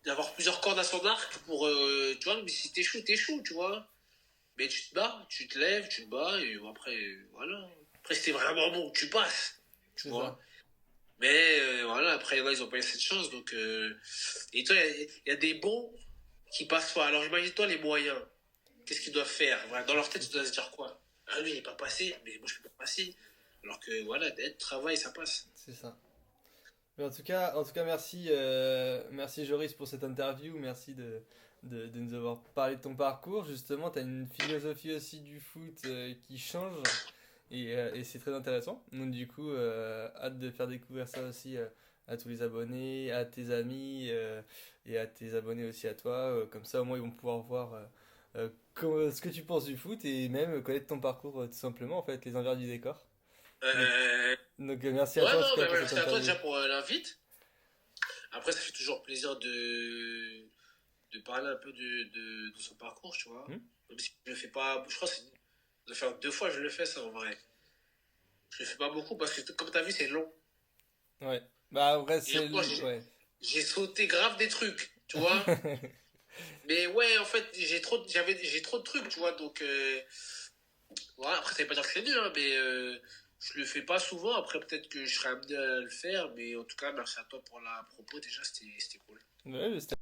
d'avoir plusieurs cordes à son arc pour, tu vois, mais si t'échoues, tu vois. Mais tu te bats, tu te lèves, tu te bats, et après, voilà. Après, si t'es vraiment bon, tu passes, tu C'est vois. ça. Mais voilà, après, là, ils ont pas eu cette chance, donc... Et toi, il y a des bons qui passent pas. Alors, imagine-toi les moyens. Qu'est-ce qu'ils doivent faire? Voilà, dans leur tête, ils doivent se dire quoi? Ah, lui, il est pas passé, mais moi, je peux pas passer. Alors que, voilà, d'être, travail, ça passe. C'est ça. Mais en tout cas, merci, merci Joris pour cette interview. Merci de nous avoir parlé de ton parcours. Justement, tu as une philosophie aussi du foot qui change et c'est très intéressant. Donc, du coup, hâte de faire découvrir ça aussi à tous les abonnés, à tes amis et à tes abonnés aussi à toi. Comme ça, au moins, ils vont pouvoir voir ce que tu penses du foot et même connaître ton parcours tout simplement, en fait, les envers du décor. Donc, Euh, merci à ouais, toi en tout non, cas mais pour cette merci à toi interview. déjà pour l'invite. Après, ça fait toujours plaisir de parler un peu de son parcours, tu vois. Hmm. Même si je le fais pas, je crois que ça doit faire 2 fois que je le fais, ça, en vrai. Je le fais pas beaucoup parce que, comme t'as vu, c'est long. Ouais. Bah, après, Et c'est. moi, Ouais. j'ai sauté grave des trucs, tu vois. Mais ouais, en fait, j'ai trop de trucs, tu vois. Donc, voilà, après, ça veut pas dire que c'est nul, hein, mais je le fais pas souvent. Après, peut-être que je serai amené à le faire. Mais en tout cas, merci à toi pour la propos. Déjà, c'était cool. Ouais, c'était